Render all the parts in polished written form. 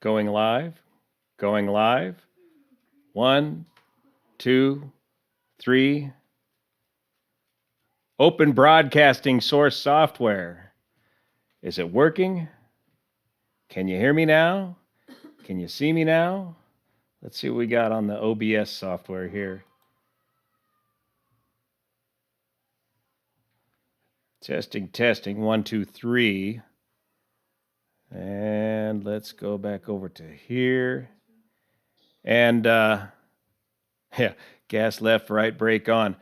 Going live. Going live. 1, 2, 3. Open broadcasting source software. Is it working? Can you hear me now? Can you see me now? Let's see what we got on the OBS software here. Testing, testing. 1, 2, 3. And let's go back over to here. And yeah, gas left, right, brake on.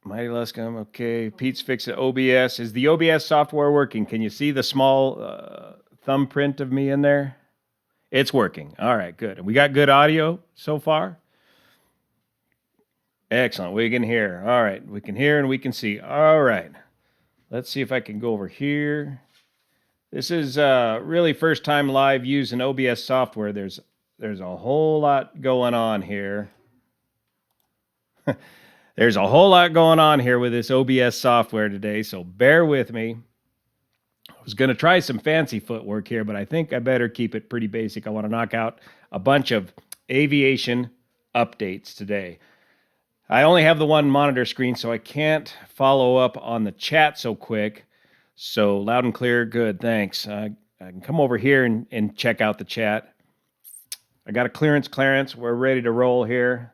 Mighty Luscombe, okay. Pete's fixing OBS. Is the OBS software working? Can you see the small thumbprint of me in there? It's working. All right, good. We got good audio so far? Excellent. We can hear. All right. We can hear and we can see. All right. Let's see if I can go over here. This is really first time live using OBS software. There's a whole lot going on here. There's a whole lot going on here with this OBS software today, so bear with me. I was going to try some fancy footwork here, but I think I better keep it pretty basic. I want to knock out a bunch of aviation updates today. I only have the one monitor screen, so I can't follow up on the chat so quick. So loud and clear, good, thanks. I can come over here and check out the chat. I got a clearance. We're ready to roll here.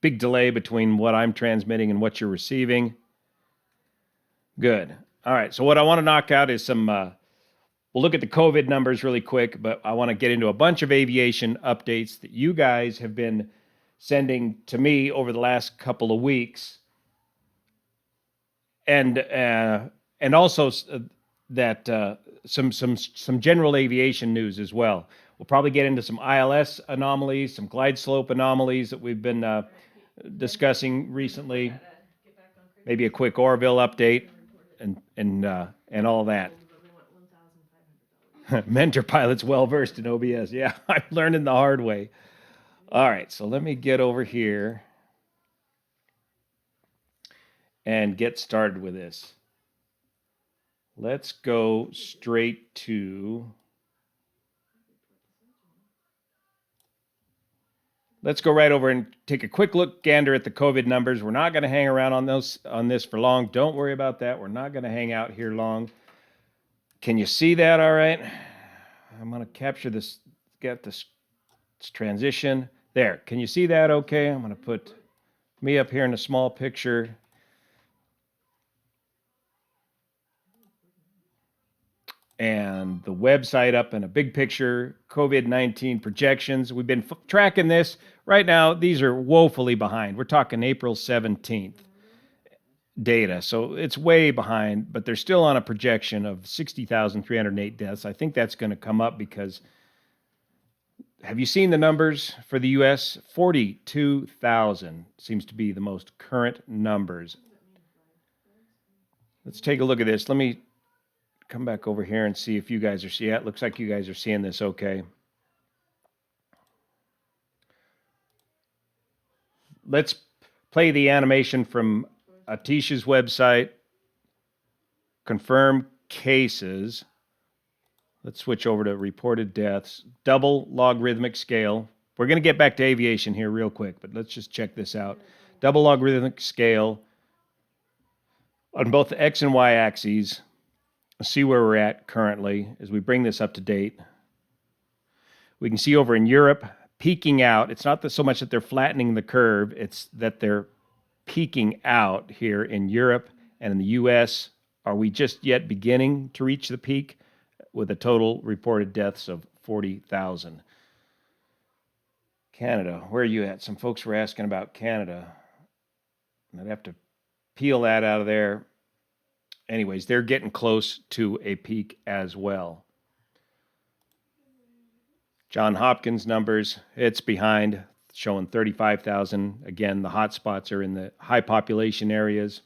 Big delay between what I'm transmitting and what you're receiving. Good. All right, so what I want to knock out is some, we'll look at the COVID numbers really quick, but I want to get into a bunch of aviation updates that you guys have been sending to me over the last couple of weeks. And also that some general aviation news as well. We'll probably get into some ILS anomalies, some glide slope anomalies that we've been discussing recently. Maybe a quick Oroville update and all that. Mentor pilot's well versed in OBS. Yeah, I'm learning the hard way. All right, so let me get over here and get started with this. Let's go straight to. Let's go right over and take a quick look gander at the COVID numbers. We're not going to hang around on this for long. Don't worry about that. We're not going to hang out here long. Can you see that all right? I'm going to capture this, get this transition. There. Can you see that okay? I'm going to put me up here in a small picture. And the website up in a big picture, COVID-19 projections. We've been tracking this. Right now, these are woefully behind. We're talking April 17th data. So it's way behind, but they're still on a projection of 60,308 deaths. I think that's going to come up because, have you seen the numbers for the U.S.? 42,000 seems to be the most current numbers. Let's take a look at this. Let me come back over here and see if you guys are seeing it. Looks like you guys are seeing this okay. Let's play the animation from Atisha's website. Confirm cases. Let's switch over to reported deaths. Double logarithmic scale. We're going to get back to aviation here real quick, but let's just check this out. Double logarithmic scale on both the X and Y axes. See where we're at currently as we bring this up to date. We can see over in Europe peaking out. It's not so much that they're flattening the curve, it's that they're peaking out here in Europe and in the U.S. Are we just yet beginning to reach the peak with a total reported deaths of 40,000? Canada, where are you at? Some folks were asking about Canada. I'd have to peel that out of there. Anyways, they're getting close to a peak as well. John Hopkins numbers, it's behind, showing 35,000. Again, the hot spots are in the high population areas.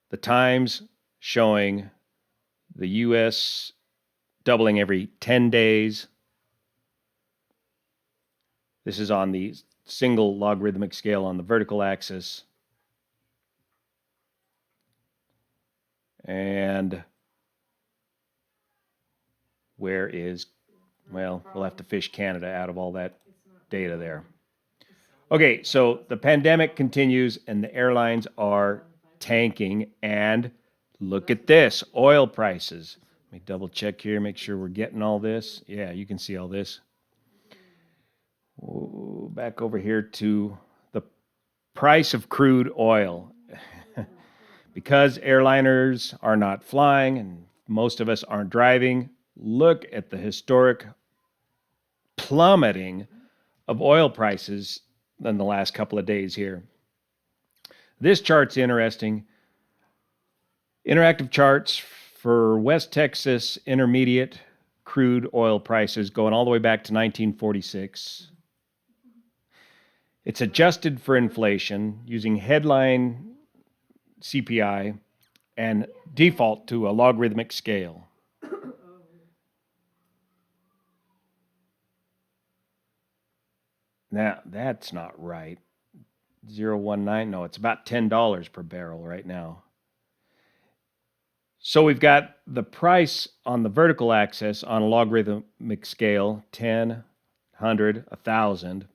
The Times showing the U.S. doubling every 10 days. This is on the single logarithmic scale on the vertical axis. And where is, well, we'll have to fish Canada out of all that data there. Okay, so the pandemic continues and the airlines are tanking. And look at this, oil prices. Let me double check here, make sure we're getting all this. Yeah, you can see all this. Ooh, back over here to the price of crude oil. Because airliners are not flying and most of us aren't driving, look at the historic plummeting of oil prices in the last couple of days here. This chart's interesting. Interactive charts for West Texas Intermediate crude oil prices going all the way back to 1946. It's adjusted for inflation using headline CPI and default to a logarithmic scale. Now, that's not right. 0.19, no, it's about $10 per barrel right now. So we've got the price on the vertical axis on a logarithmic scale, 10, 100, 1,000,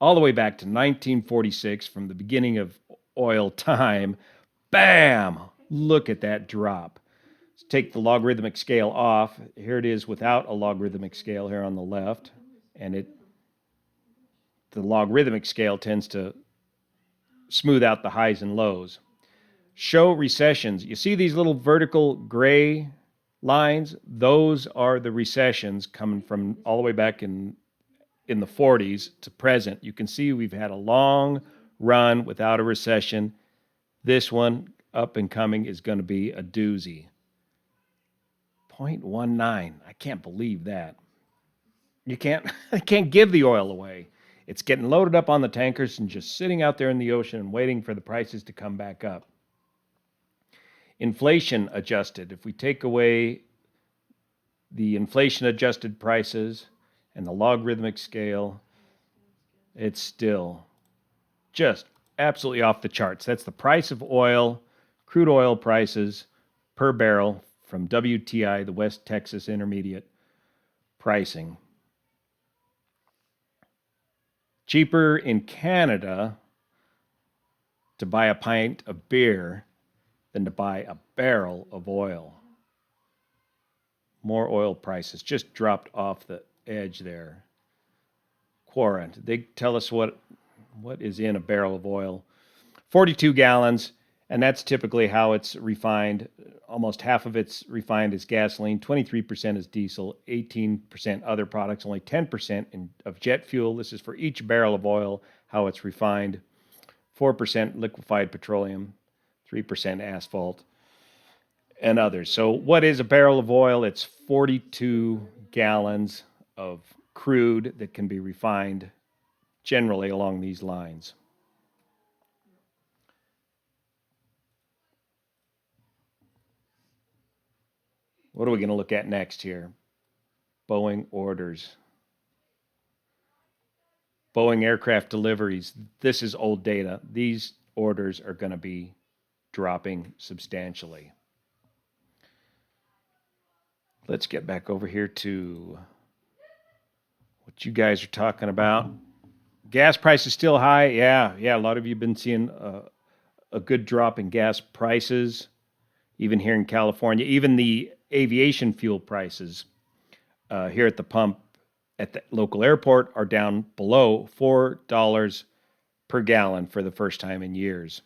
all the way back to 1946 from the beginning of oil time. Bam! Look at that drop. Let's take the logarithmic scale off. Here it is without a logarithmic scale here on the left. And the logarithmic scale tends to smooth out the highs and lows. Show recessions. You see these little vertical gray lines? Those are the recessions coming from all the way back in the 40s to present. You can see we've had a long run without a recession. This one up and coming is going to be a doozy. 0.19. I can't believe that. You can't give the oil away. It's getting loaded up on the tankers and just sitting out there in the ocean and waiting for the prices to come back up. Inflation adjusted. If we take away the inflation adjusted prices and the logarithmic scale, it's still just absolutely off the charts. That's the price of oil, crude oil prices per barrel from WTI, the West Texas Intermediate pricing. Cheaper in Canada to buy a pint of beer than to buy a barrel of oil. More oil prices just dropped off the edge there. Quora, they tell us what is in a barrel of oil. 42 gallons, and that's typically how it's refined. Almost half of it's refined as gasoline, 23% is diesel, 18% other products, only 10% of jet fuel. This is for each barrel of oil, how it's refined. 4% liquefied petroleum, 3% asphalt, and others. So what is a barrel of oil? It's 42 gallons of crude that can be refined generally along these lines. What are we going to look at next here? Boeing orders. Boeing aircraft deliveries. This is old data. These orders are going to be dropping substantially. Let's get back over here to what you guys are talking about. Gas prices still high. Yeah. A lot of you have been seeing a good drop in gas prices, even here in California. Even the aviation fuel prices here at the pump at the local airport are down below $4 per gallon for the first time in years.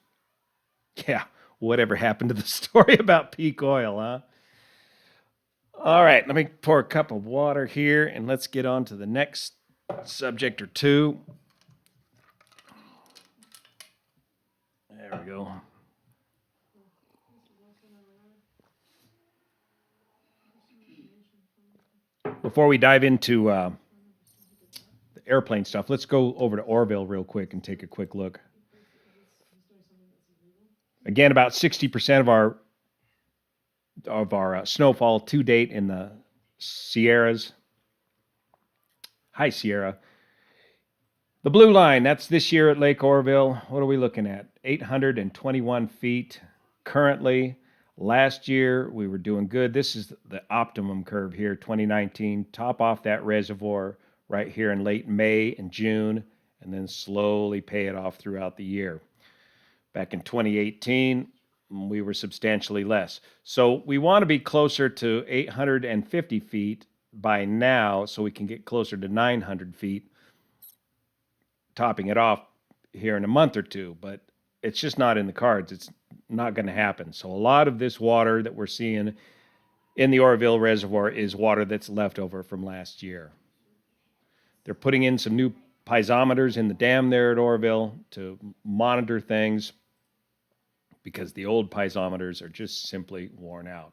Yeah, whatever happened to the story about peak oil, huh? All right, let me pour a cup of water here and let's get on to the next subject or two. There we go. Before we dive into the airplane stuff, let's go over to Oroville real quick and take a quick look. Again, about 60% of our snowfall to date in the Sierras, High Sierra. The blue line, that's this year at Lake Oroville. What are we looking at? 821 feet. currently. Last year, we were doing good. This is the optimum curve here, 2019. Top off that reservoir right here in late May and June, and then slowly pay it off throughout the year. Back in 2018, we were substantially less. So we want to be closer to 850 feet by now so we can get closer to 900 feet, topping it off here in a month or two. But it's just not in the cards. It's not going to happen. So a lot of this water that we're seeing in the Oroville Reservoir is water that's left over from last year. They're putting in some new piezometers in the dam there at Oroville to monitor things because the old piezometers are just simply worn out.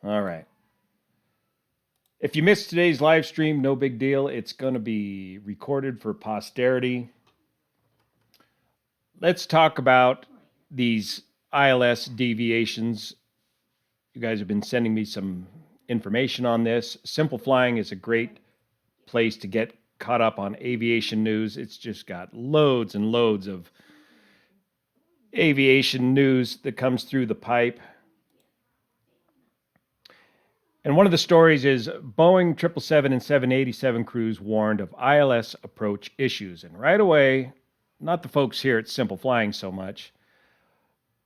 All right. If you missed today's live stream, no big deal. It's going to be recorded for posterity. Let's talk about these ILS deviations. You guys have been sending me some information on this. Simple Flying is a great place to get caught up on aviation news. It's just got loads and loads of aviation news that comes through the pipe. And one of the stories is Boeing 777 and 787 crews warned of ILS approach issues. And right away, not the folks here at Simple Flying so much,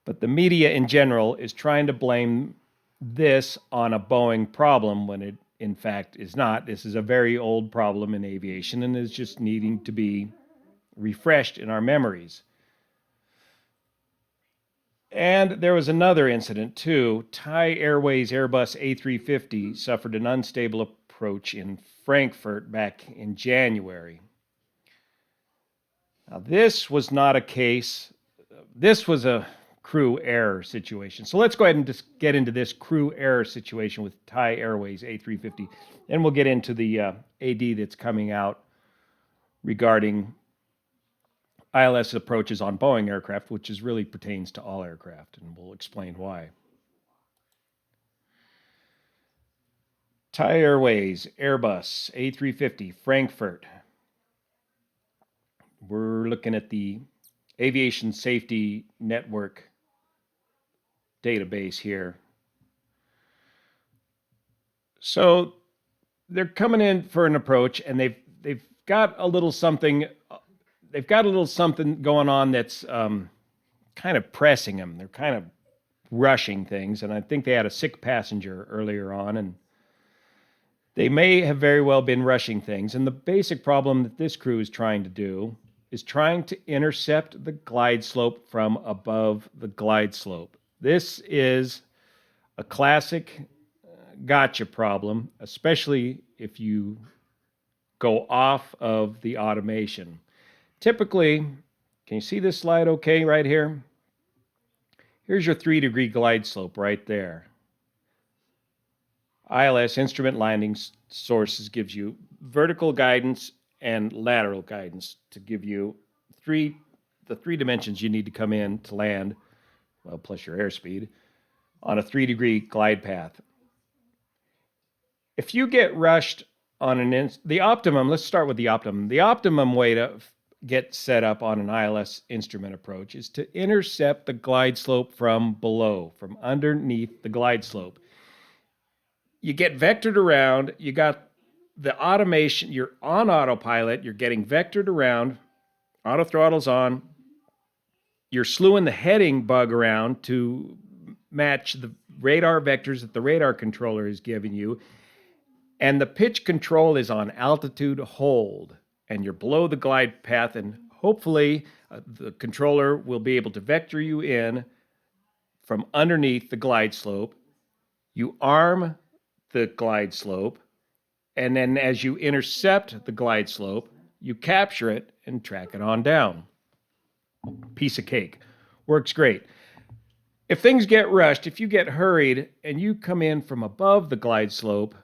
but the media in general is trying to blame this on a Boeing problem when it in fact is not. This is a very old problem in aviation and is just needing to be refreshed in our memories. And there was another incident too. Thai Airways Airbus A350 suffered an unstable approach in Frankfurt back in January. Now, this was not a case, this was a crew error situation. So let's go ahead and just get into this crew error situation with Thai Airways A350. And we'll get into the AD that's coming out regarding ILS approaches on Boeing aircraft, which is really pertains to all aircraft, and we'll explain why. Thai Airways Airbus A350 Frankfurt. We're looking at the Aviation Safety Network database here. So they're coming in for an approach, and they've got a little something. They've got a little something going on that's kind of pressing them. They're kind of rushing things, and I think they had a sick passenger earlier on, and they may have very well been rushing things. And the basic problem that this crew is trying to do is trying to intercept the glide slope from above the glide slope. This is a classic gotcha problem, especially if you go off of the automation. Typically, can you see this slide okay right here? Here's your 3-degree glide slope right there. ILS, instrument landing sources, gives you vertical guidance and lateral guidance to give you the three dimensions you need to come in to land, well, plus your airspeed, on a 3-degree glide path. If you get rushed on the optimum, let's start with the optimum. The optimum way to get set up on an ILS instrument approach is to intercept the glide slope from below, from underneath the glide slope. You get vectored around, you got the automation, you're on autopilot, you're getting vectored around, auto throttle's on, you're slewing the heading bug around to match the radar vectors that the radar controller is giving you, and the pitch control is on altitude hold, and you're below the glide path, and hopefully the controller will be able to vector you in from underneath the glide slope. You arm the glide slope, and then as you intercept the glide slope, you capture it and track it on down. Piece of cake. Works great. If things get rushed, if you get hurried and you come in from above the glide slope,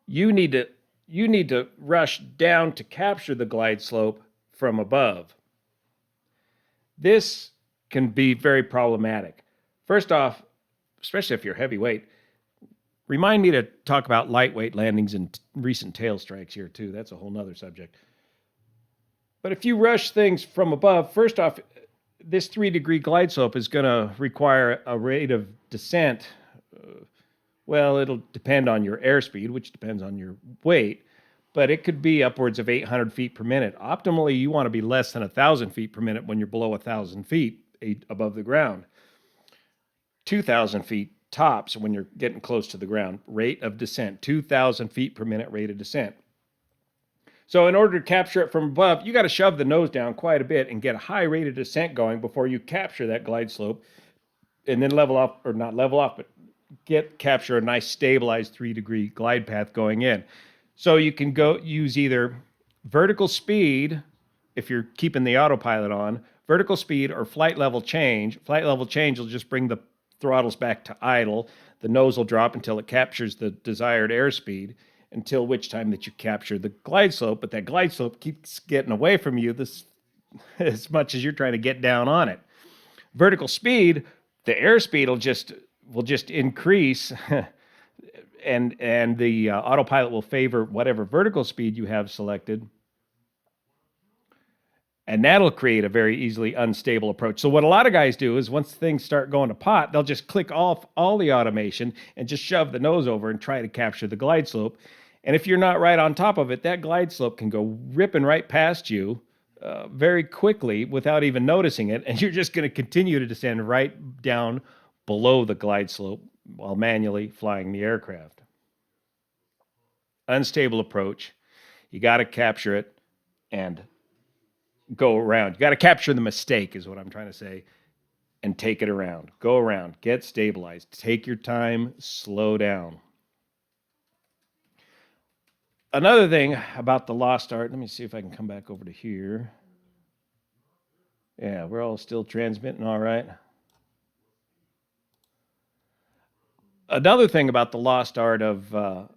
you need to rush down to capture the glide slope from above. This can be very problematic. First off, especially if you're heavyweight, remind me to talk about lightweight landings and recent tail strikes here too. That's a whole nother subject. But if you rush things from above, first off, this 3-degree glide slope is going to require a rate of descent. Well, it'll depend on your airspeed, which depends on your weight, but it could be upwards of 800 feet per minute. Optimally, you want to be less than 1,000 feet per minute when you're below 1,000 feet above the ground. 2,000 feet tops when you're getting close to the ground. Rate of descent, 2,000 feet per minute rate of descent. So in order to capture it from above, you got to shove the nose down quite a bit and get a high rate of descent going before you capture that glide slope, and then level off, or not level off, but capture a nice stabilized 3-degree glide path going in. So you can go use either vertical speed, if you're keeping the autopilot on, vertical speed, or flight level change. Flight level change will just bring the throttles back to idle. The nose will drop until it captures the desired airspeed, until which time that you capture the glide slope, but that glide slope keeps getting away from you as much as you're trying to get down on it. Vertical speed, the airspeed will just increase, and the autopilot will favor whatever vertical speed you have selected, and that'll create a very easily unstable approach. So what a lot of guys do is once things start going to pot, they'll just click off all the automation and just shove the nose over and try to capture the glide slope. And if you're not right on top of it, that glide slope can go ripping right past you very quickly without even noticing it, and you're just going to continue to descend right down below the glide slope while manually flying the aircraft. Unstable approach. You got to capture it and go around. You got to capture the mistake, is what I'm trying to say, and take it around. Go around. Get stabilized. Take your time. Slow down. Another thing about the lost art, let me see if I can come back over to here. Yeah, we're all still transmitting all right. Another thing about the lost art of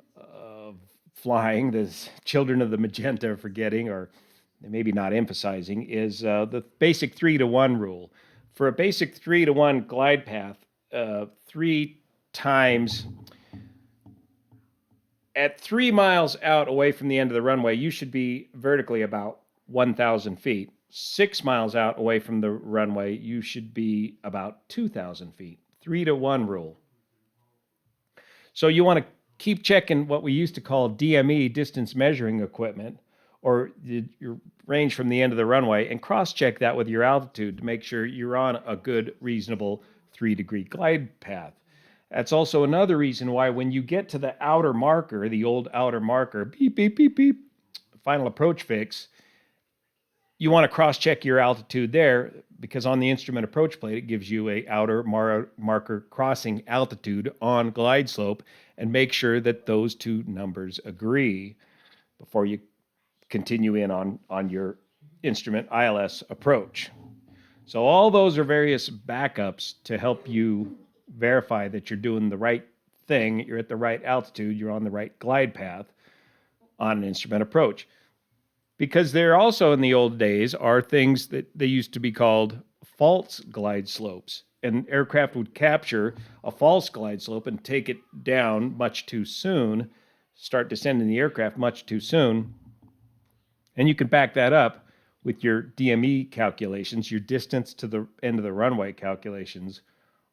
flying, the children of the magenta are forgetting, or maybe not emphasizing, is the basic 3-to-1 rule. For a basic 3-to-1 glide path, 3 times at 3 miles out away from the end of the runway, you should be vertically about 1,000 feet. 6 miles out away from the runway, you should be about 2,000 feet. 3-to-1 rule. So you want to keep checking what we used to call DME, distance measuring equipment, or your range from the end of the runway, and cross-check that with your altitude to make sure you're on a good, reasonable 3-degree glide path. That's also another reason why when you get to the outer marker, the old outer marker, beep, beep, beep, beep, final approach fix, you want to cross-check your altitude there, because on the instrument approach plate, it gives you a outer marker crossing altitude on glide slope, and make sure that those two numbers agree before you continue in on your instrument ILS approach. So all those are various backups to help you verify that you're doing the right thing, you're at the right altitude, you're on the right glide path on an instrument approach. Because there also in the old days are things that they used to be called false glide slopes. And aircraft would capture a false glide slope and take it down much too soon, start descending the aircraft much too soon. And you can back that up with your DME calculations, your distance to the end of the runway calculations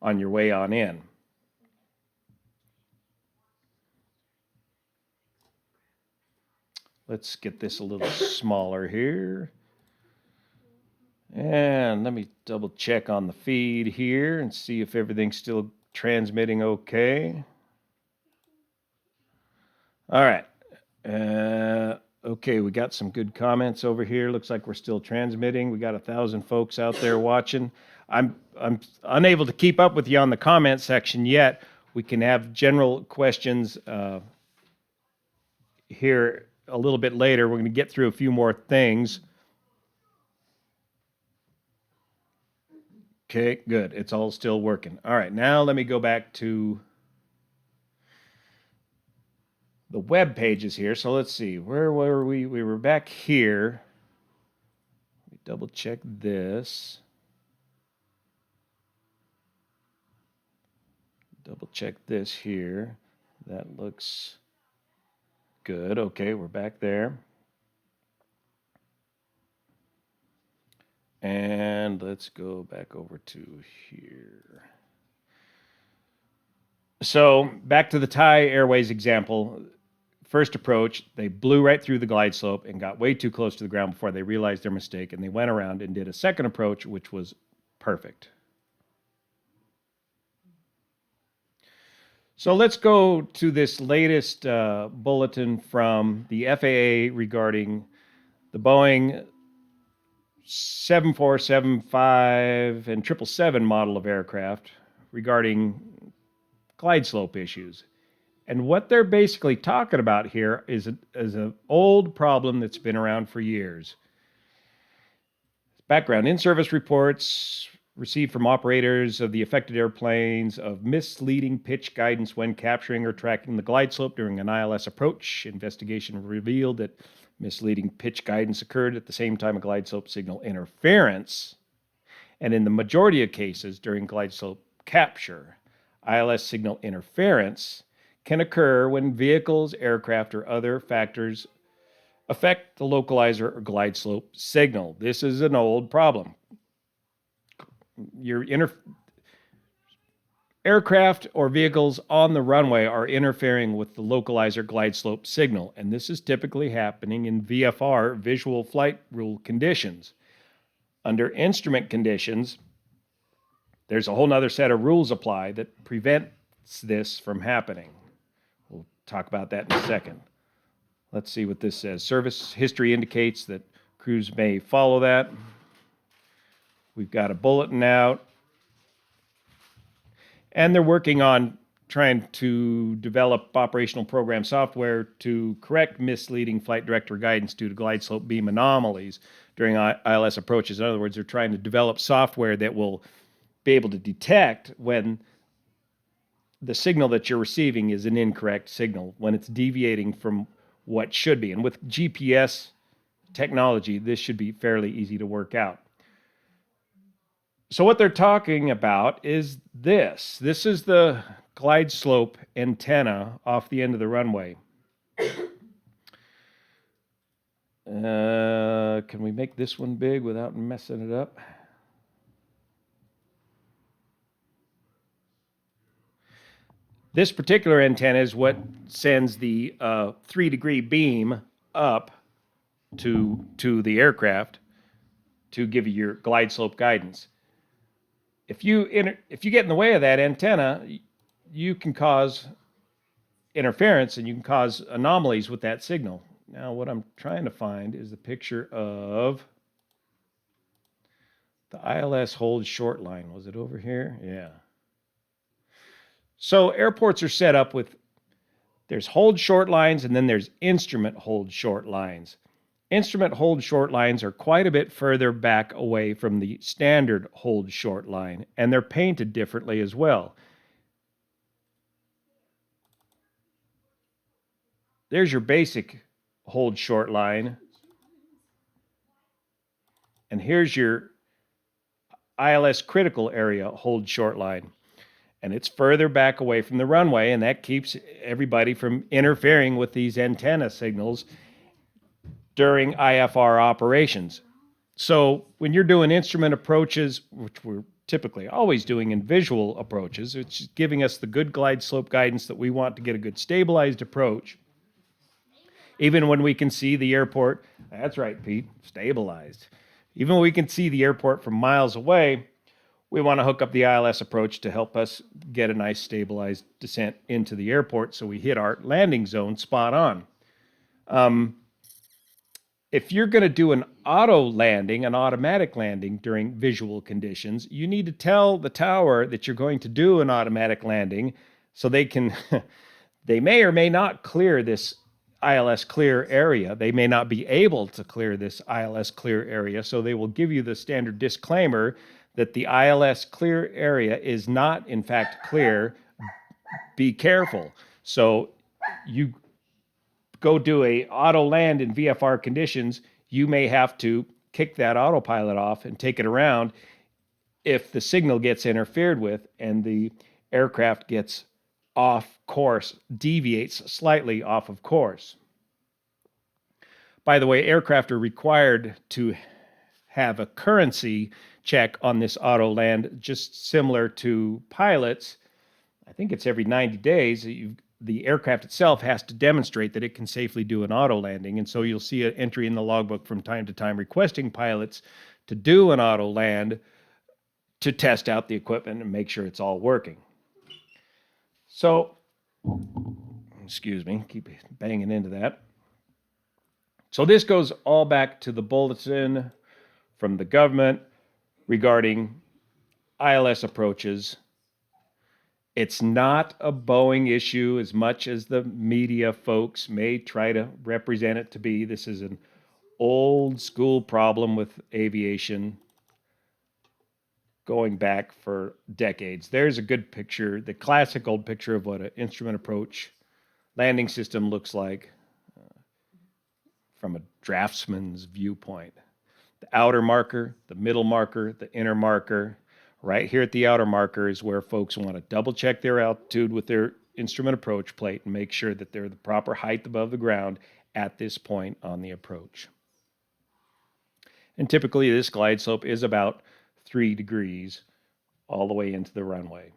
on your way on in. Let's get this a little smaller here. And let me double check on the feed here and see if everything's still transmitting okay. All right. Okay, we got some good comments over here. Looks like we're still transmitting. We got 1,000 folks out there watching. I'm unable to keep up with you on the comment section yet. We can have general questions here a little bit later. We're going to get through a few more things. Okay, good. It's all still working. All right, now let me go back to the web pages here. So let's see. Where were we? We were back here. Let me double check this. Double check this here. That looks good. Okay, we're back there. And let's go back over to here. So back to the Thai Airways example. First approach, they blew right through the glide slope and got way too close to the ground before they realized their mistake, and they went around and did a second approach, which was perfect. So let's go to this latest bulletin from the FAA regarding the Boeing 7475 and 777 model of aircraft regarding glide slope issues. And what they're basically talking about here is an old problem that's been around for years. Background: in-service reports received from operators of the affected airplanes of misleading pitch guidance when capturing or tracking the glide slope during an ILS approach. Investigation revealed that misleading pitch guidance occurred at the same time a glide slope signal interference, and in the majority of cases during glide slope capture. ILS signal interference can occur when vehicles, aircraft, or other factors affect the localizer or glide slope signal. This is an old problem. Your aircraft or vehicles on the runway are interfering with the localizer glide slope signal, and this is typically happening in VFR, visual flight rule conditions. Under instrument conditions, there's a whole other set of rules apply that prevents this from happening. We'll talk about that in a second. Let's see what this says. Service history indicates that crews may follow that. We've got a bulletin out. And they're working on trying to develop operational program software to correct misleading flight director guidance due to glide slope beam anomalies during ILS approaches. In other words, they're trying to develop software that will be able to detect when the signal that you're receiving is an incorrect signal, when it's deviating from what should be. And with GPS technology, this should be fairly easy to work out. So what they're talking about is this. This is the glide slope antenna off the end of the runway. Can we make this one big without messing it up? This particular antenna is what sends the 3-degree beam up to the aircraft to give you your glide slope guidance. If you get in the way of that antenna, you can cause interference and you can cause anomalies with that signal. Now, what I'm trying to find is the picture of the ILS hold short line. Was it over here? Yeah. So airports are set up with, there's hold short lines and then there's instrument hold short lines. Instrument hold short lines are quite a bit further back away from the standard hold short line, and they're painted differently as well. There's your basic hold short line, and here's your ILS critical area hold short line. And it's further back away from the runway, and that keeps everybody from interfering with these antenna signals during IFR operations. So when you're doing instrument approaches, which we're typically always doing in visual approaches, it's giving us the good glide slope guidance that we want to get a good stabilized approach. Even when we can see the airport, that's right, Pete, stabilized. Even when we can see the airport from miles away, we want to hook up the ILS approach to help us get a nice stabilized descent into the airport so we hit our landing zone spot on. If you're going to do an auto landing, an automatic landing during visual conditions, you need to tell the tower that you're going to do an automatic landing so they can, they may or may not clear this ILS clear area. They may not be able to clear this ILS clear area, so they will give you the standard disclaimer that the ILS clear area is not, in fact, clear. Be careful. So you go do a auto land in VFR conditions, you may have to kick that autopilot off and take it around if the signal gets interfered with and the aircraft gets off course, deviates slightly off of course. By the way, aircraft are required to have a currency check on this auto land, just similar to pilots. I think it's every 90 days that the aircraft itself has to demonstrate that it can safely do an auto landing. And so you'll see an entry in the logbook from time to time requesting pilots to do an auto land to test out the equipment and make sure it's all working. So, excuse me, keep banging into that. So this goes all back to the bulletin from the government regarding ILS approaches. It's not a Boeing issue as much as the media folks may try to represent it to be. This is an old school problem with aviation going back for decades. There's a good picture, the classic old picture of what an instrument approach landing system looks like from a draftsman's viewpoint. The outer marker, the middle marker, the inner marker. Right here at the outer marker is where folks want to double check their altitude with their instrument approach plate and make sure that they're the proper height above the ground at this point on the approach. And typically this glide slope is about 3 degrees all the way into the runway.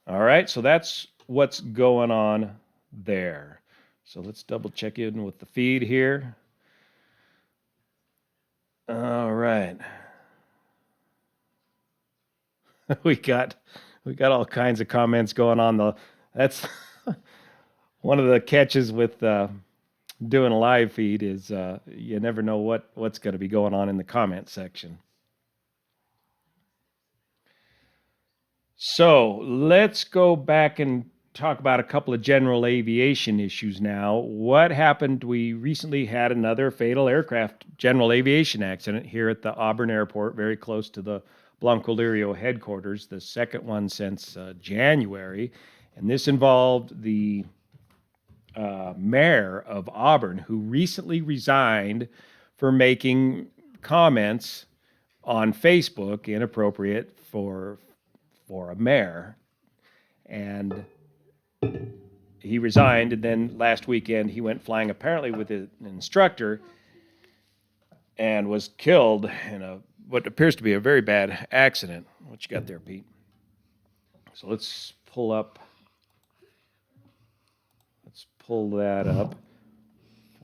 All right, so that's what's going on there. So let's double check in with the feed here. All right. we got all kinds of comments going on. That's one of the catches with doing a live feed is you never know what's going to be going on in the comment section. So let's go back and talk about a couple of general aviation issues now. What happened? We recently had another fatal aircraft general aviation accident here at the Auburn Airport, very close to the Blancolirio headquarters, the second one since January. And this involved the mayor of Auburn, who recently resigned for making comments on Facebook inappropriate for a mayor. And he resigned, and then last weekend he went flying apparently with an instructor and was killed in what appears to be a very bad accident. What you got there, Pete? So let's pull that up.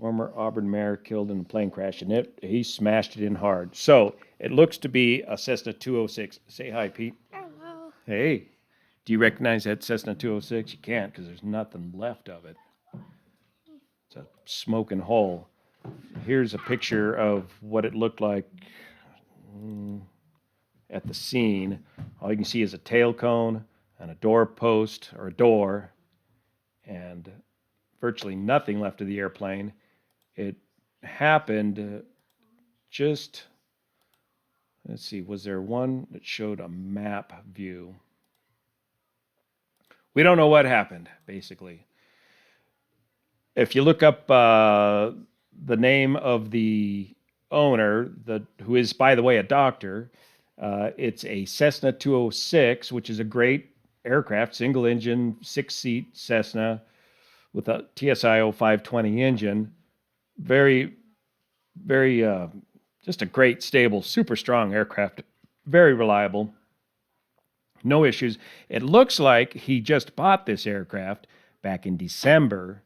Former Auburn mayor killed in a plane crash, and he smashed it in hard. So it looks to be a Cessna 206. Say hi, Pete. Hello. Hey. Do you recognize that Cessna 206? You can't because there's nothing left of it. It's a smoking hole. Here's a picture of what it looked like at the scene. All you can see is a tail cone and a door post or a door and virtually nothing left of the airplane. It happened just, let's see, was there one that showed a map view? We don't know what happened, basically. If you look up the name of the owner, who is, by the way, a doctor, it's a Cessna 206, which is a great aircraft, single engine, 6-seat Cessna with a TSIO 520 engine. Very, very, just a great, stable, super strong aircraft, very reliable. No issues. It looks like he just bought this aircraft back in December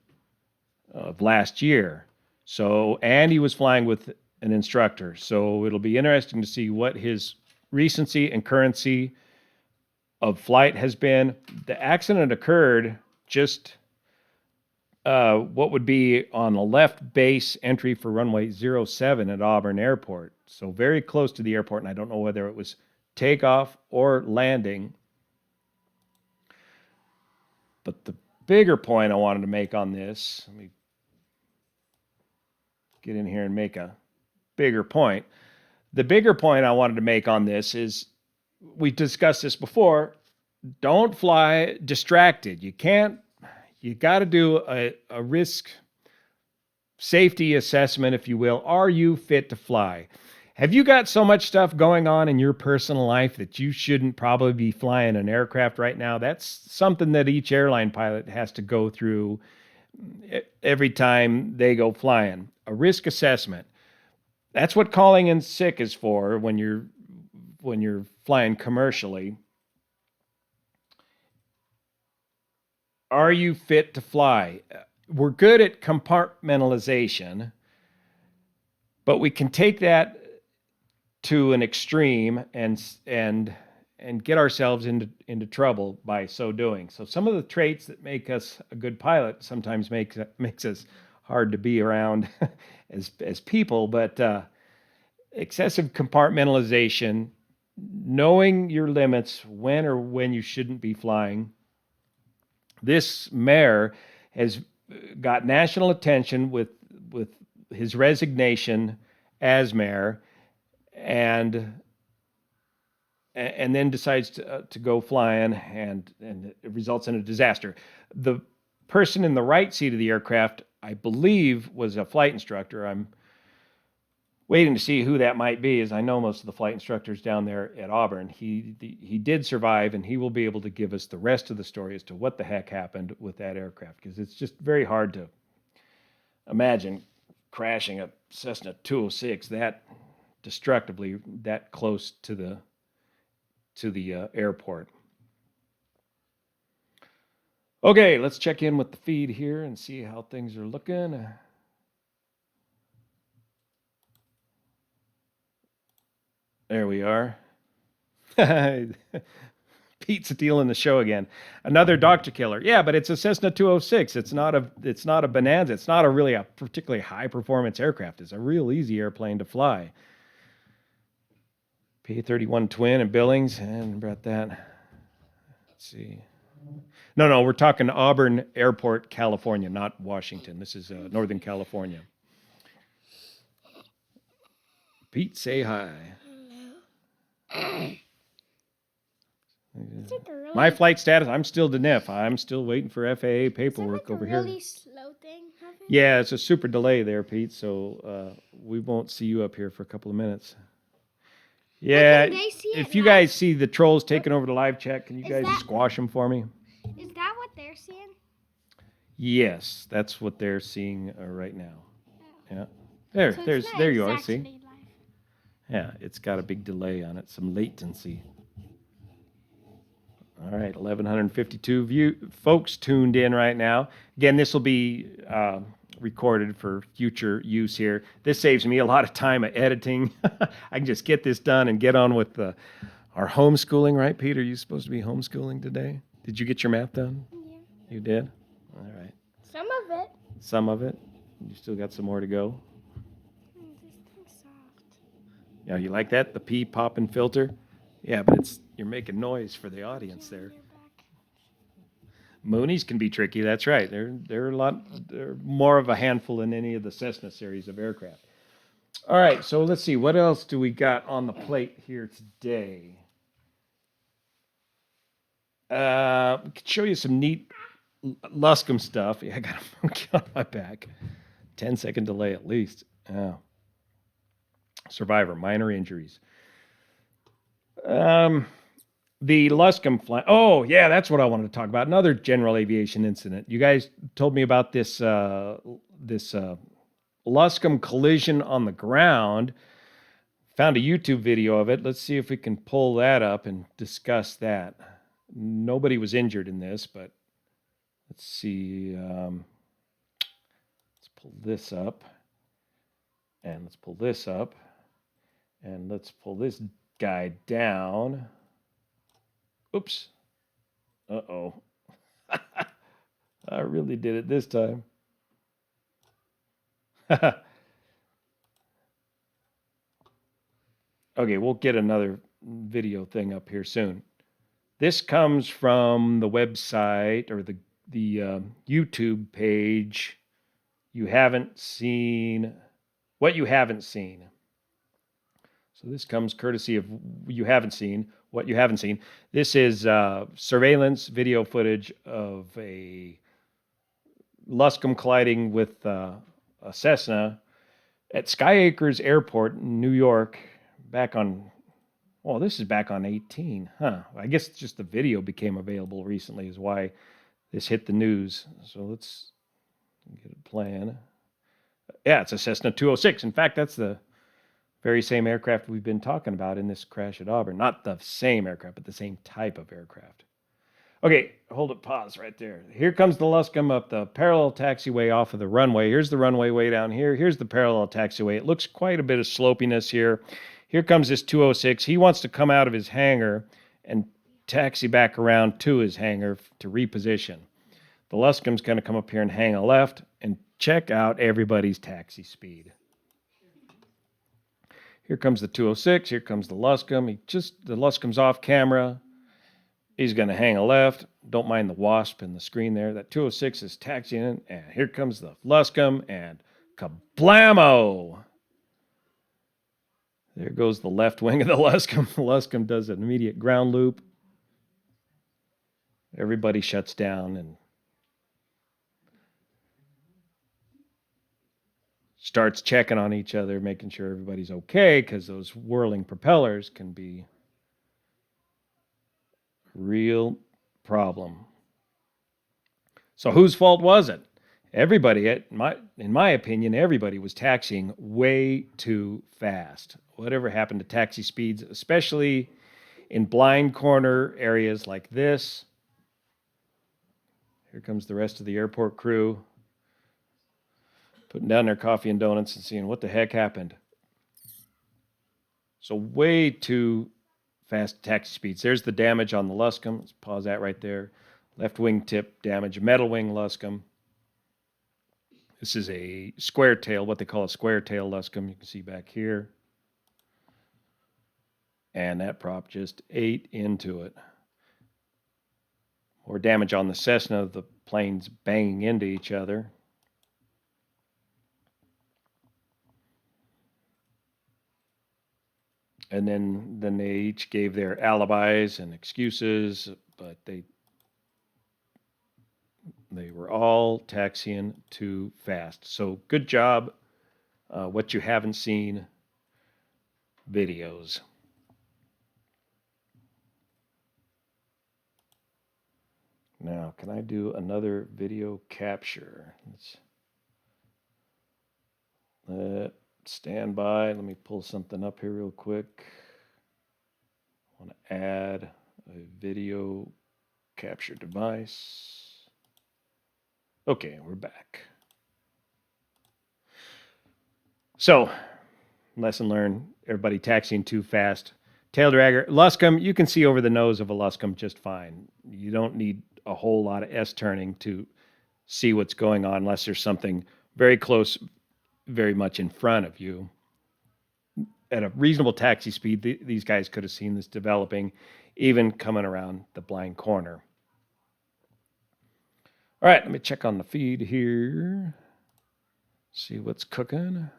of last year. So, and he was flying with an instructor. So it'll be interesting to see what his recency and currency of flight has been. The accident occurred just what would be on the left base entry for runway 07 at Auburn Airport. So very close to the airport, and I don't know whether it was takeoff or landing. But the bigger point I wanted to make on this, let me get in here and make a bigger point. The bigger point I wanted to make on this is, we discussed this before, don't fly distracted. You got to do a risk safety assessment, if you will. Are you fit to fly? Have you got so much stuff going on in your personal life that you shouldn't probably be flying an aircraft right now? That's something that each airline pilot has to go through every time they go flying. a risk assessment. That's what calling in sick is for when you're flying commercially. Are you fit to fly? We're good at compartmentalization, but we can take that to an extreme and get ourselves into trouble by so doing. So some of the traits that make us a good pilot sometimes makes us hard to be around as people, but excessive compartmentalization, knowing your limits, when you shouldn't be flying. This mayor has got national attention with his resignation as mayor, and then decides to go flying, and it results in a disaster. The person in the right seat of the aircraft, I believe, was a flight instructor. I'm waiting to see who that might be, as I know most of the flight instructors down there at Auburn. He did survive, and he will be able to give us the rest of the story as to what the heck happened with that aircraft, because it's just very hard to imagine crashing a Cessna 206 that destructively, that close to the airport. Okay, let's check in with the feed here and see how things are looking. There we are. Pete Steele in the show again. Another doctor killer. Yeah, but it's a Cessna 206. It's not a Bonanza. It's not a particularly high performance aircraft. It's a real easy airplane to fly. P-31 twin in Billings, and about that. Let's see. No, we're talking Auburn Airport, California, not Washington. This is Northern California. Pete, say hi. Hello. My flight status, I'm still DNIF. I'm still waiting for FAA paperwork over here. Is that like a really slow thing happening? Yeah, it's a super delay there, Pete, so we won't see you up here for a couple of minutes. Yeah, if you guys see the trolls taking over the live chat, can you guys squash them for me? Is that what they're seeing? Yes, that's what they're seeing right now. Yeah, there you are. See? Live. Yeah, it's got a big delay on it, some latency. All right, 1,152 folks tuned in right now. Again, this will be recorded for future use here. This saves me a lot of time of editing. I can just get this done and get on with our homeschooling, right, Peter? You supposed to be homeschooling today? Did you get your math done? Yeah. You did? All right. Some of it. Some of it? You still got some more to go? This thing's soft. Yeah, you like that? The pea popping filter? Yeah, but you're making noise for the audience there. Moonies can be tricky. That's right. They're more of a handful than any of the Cessna series of aircraft. All right, so let's see. What else do we got on the plate here today? I could show you some neat Luscombe stuff. Yeah, I got a monkey on my back. 10-second delay at least. Survivor, minor injuries. The Luscombe flight. Oh, yeah, that's what I wanted to talk about. Another general aviation incident. You guys told me about this Luscombe collision on the ground. Found a YouTube video of it. Let's see if we can pull that up and discuss that. Nobody was injured in this, but let's see. Let's pull this up. And let's pull this up. And let's pull this guy down. Oops. Uh-oh. I really did it this time. Okay, we'll get another video thing up here soon. This comes from the website or the YouTube page. You haven't seen what you haven't seen. So this comes courtesy of you haven't seen what you haven't seen. This is surveillance video footage of a Luscombe colliding with a Cessna at Sky Acres Airport in New York back on, well, this is back on 18, huh? I guess just the video became available recently is why this hit the news. So let's get it playing. Yeah, it's a Cessna 206. In fact, that's the very same aircraft we've been talking about in this crash at Auburn. Not the same aircraft, but the same type of aircraft. Okay, hold it, pause right there. Here comes the Luscombe up the parallel taxiway off of the runway. Here's the runway way down here. Here's the parallel taxiway. It looks quite a bit of slopiness here. Here comes this 206. He wants to come out of his hangar and taxi back around to his hangar to reposition. The Luscombe's going to come up here and hang a left and check out everybody's taxi speed. Here comes the 206. Here comes the Luscombe. The Luscombe's off camera. He's going to hang a left. Don't mind the wasp in the screen there. That 206 is taxiing in, and here comes the Luscombe, and kablamo! There goes the left wing of the Luscombe. The Luscombe does an immediate ground loop. Everybody shuts down and starts checking on each other, making sure everybody's okay, because those whirling propellers can be a real problem. So whose fault was it? Everybody, in my opinion, everybody was taxiing way too fast. Whatever happened to taxi speeds, especially in blind corner areas like this. Here comes the rest of the airport crew, putting down their coffee and donuts and seeing what the heck happened. So way too fast taxi speeds. There's the damage on the Luscombe. Let's pause that right there. Left wing tip damage, metal wing Luscombe. This is a square tail, what they call a square tail Luscombe. You can see back here. And that prop just ate into it. More damage on the Cessna, the planes banging into each other. And then they each gave their alibis and excuses, but they were all taxiing too fast. So good job. What you haven't seen, videos. Now, can I do another video capture? Let's stand by. Let me pull something up here real quick. I want to add a video capture device. Okay, we're back. So, lesson learned. Everybody taxiing too fast. Tail dragger. Luscombe, you can see over the nose of a Luscombe just fine. You don't need a whole lot of S-turning to see what's going on unless there's something very close, very much in front of you. At a reasonable taxi speed, these guys could have seen this developing, even coming around the blind corner. All right, let me check on the feed here. See what's cooking.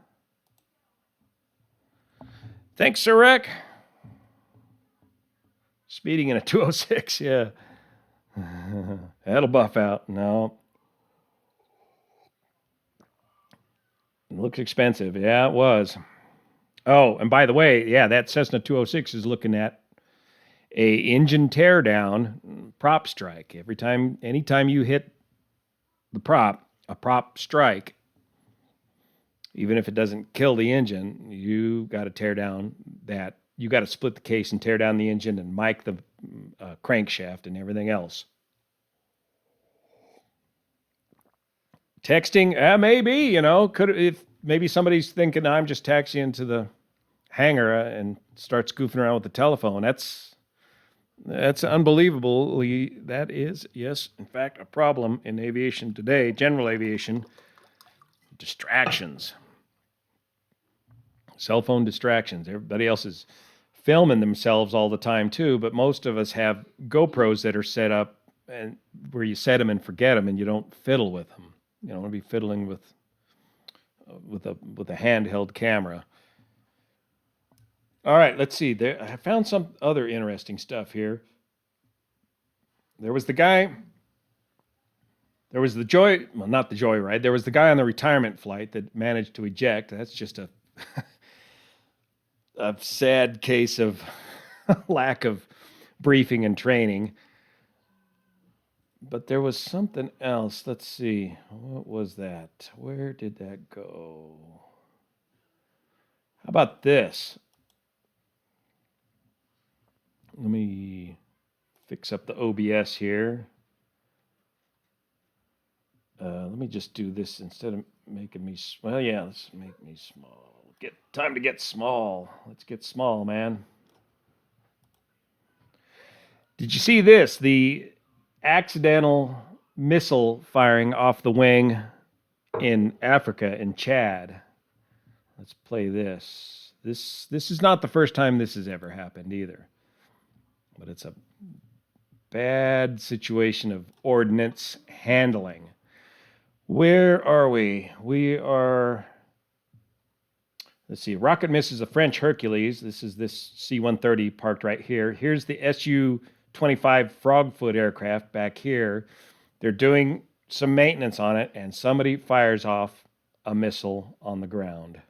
Thanks, Sir Rec. Speeding in a 206, yeah. That'll buff out. No. It looks expensive. Yeah, it was. Oh, and by the way, yeah, that Cessna 206 is looking at a engine teardown prop strike. Anytime you hit the prop, a prop strike, even if it doesn't kill the engine, you got to tear down that. You got to split the case and tear down the engine and mic the crankshaft and everything else. Texting, maybe, if maybe somebody's thinking I'm just taxiing to the hangar and starts goofing around with the telephone. That's unbelievably, that is, yes, in fact, a problem in aviation today, general aviation, distractions. Cell phone distractions. Everybody else is filming themselves all the time too, but most of us have GoPros that are set up and where you set them and forget them and you don't fiddle with them. You don't want to be fiddling with a handheld camera. All right, let's see. I found some other interesting stuff here. There was the guy. There was the not the joyride. There was the guy on the retirement flight that managed to eject. That's just a sad case of lack of briefing and training. But there was something else. Let's see. What was that? Where did that go? How about this? Let me fix up the OBS here. Let me just do this instead of making me. Well, yeah, let's make me small. Time to get small. Let's get small, man. Did you see this? The accidental missile firing off the wing in Africa, in Chad. Let's play this. This is not the first time this has ever happened either. But it's a bad situation of ordnance handling. Where are we? We are, let's see, rocket misses a French Hercules. This is this C-130 parked right here. Here's the Su-25 Frogfoot aircraft back here. They're doing some maintenance on it, and somebody fires off a missile on the ground.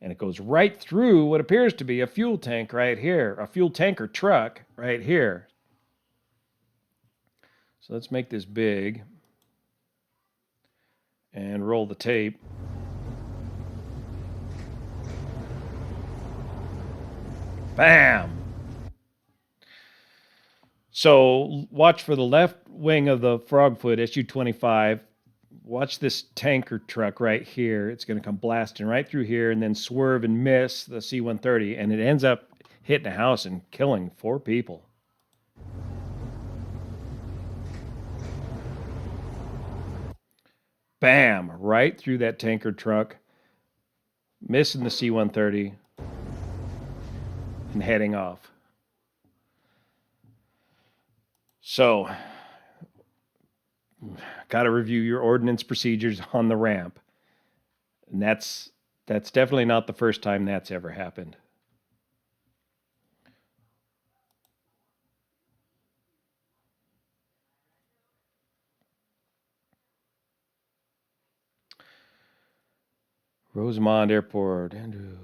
And it goes right through what appears to be a fuel tank right here, a fuel tanker truck right here. So let's make this big and roll the tape. Bam! So watch for the left wing of the Frogfoot Su-25. Watch this tanker truck right here. It's going to come blasting right through here and then swerve and miss the C-130, and it ends up hitting a house and killing 4 people. Bam! Right through that tanker truck, missing the C-130 and heading off. So, got to review your ordnance procedures on the ramp. And that's definitely not the first time that's ever happened. Rosamond Airport, Andrew.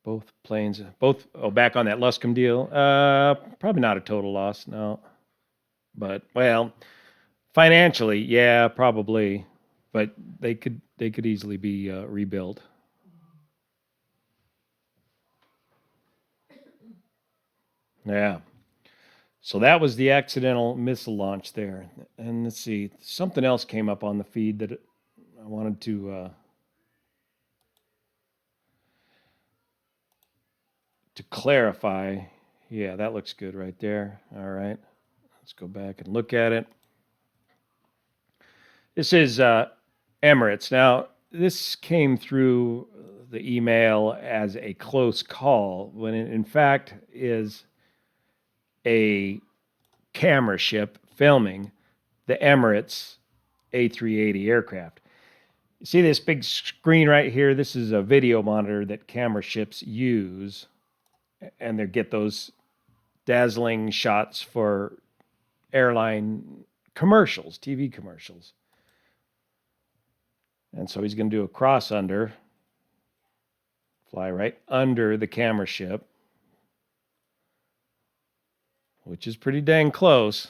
Both planes, back on that Luscombe deal. Probably not a total loss, no. But, well, financially, yeah, probably. But they could easily be rebuilt. Yeah. So that was the accidental missile launch there. And let's see, something else came up on the feed that I wanted to clarify. Yeah, that looks good right there. All right. Let's go back and look at it. This is Emirates. Now, this came through the email as a close call when it in fact is a camera ship filming the Emirates A380 aircraft. You see this big screen right here? This is a video monitor that camera ships use, and they get those dazzling shots for airline commercials, TV commercials. And so he's going to do a cross under, fly right under the camera ship, which is pretty dang close.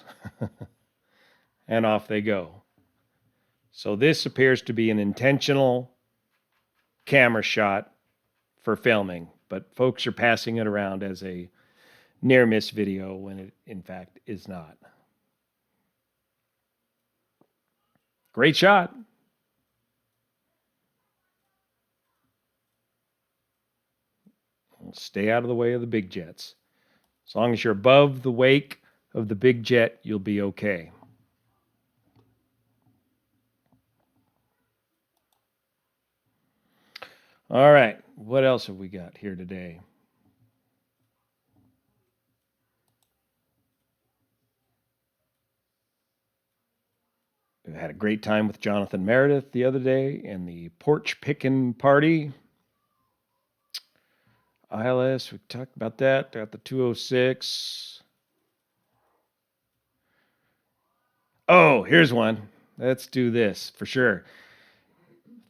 And off they go. So this appears to be an intentional camera shot for filming, but folks are passing it around as a near miss video when it in fact is not. Great shot. Stay out of the way of the big jets. As long as you're above the wake of the big jet, you'll be okay. All right, what else have we got here today? We had a great time with Jonathan Meredith the other day and the porch picking party. ILS, we talked about that. Got the 206. Oh, here's one. Let's do this for sure.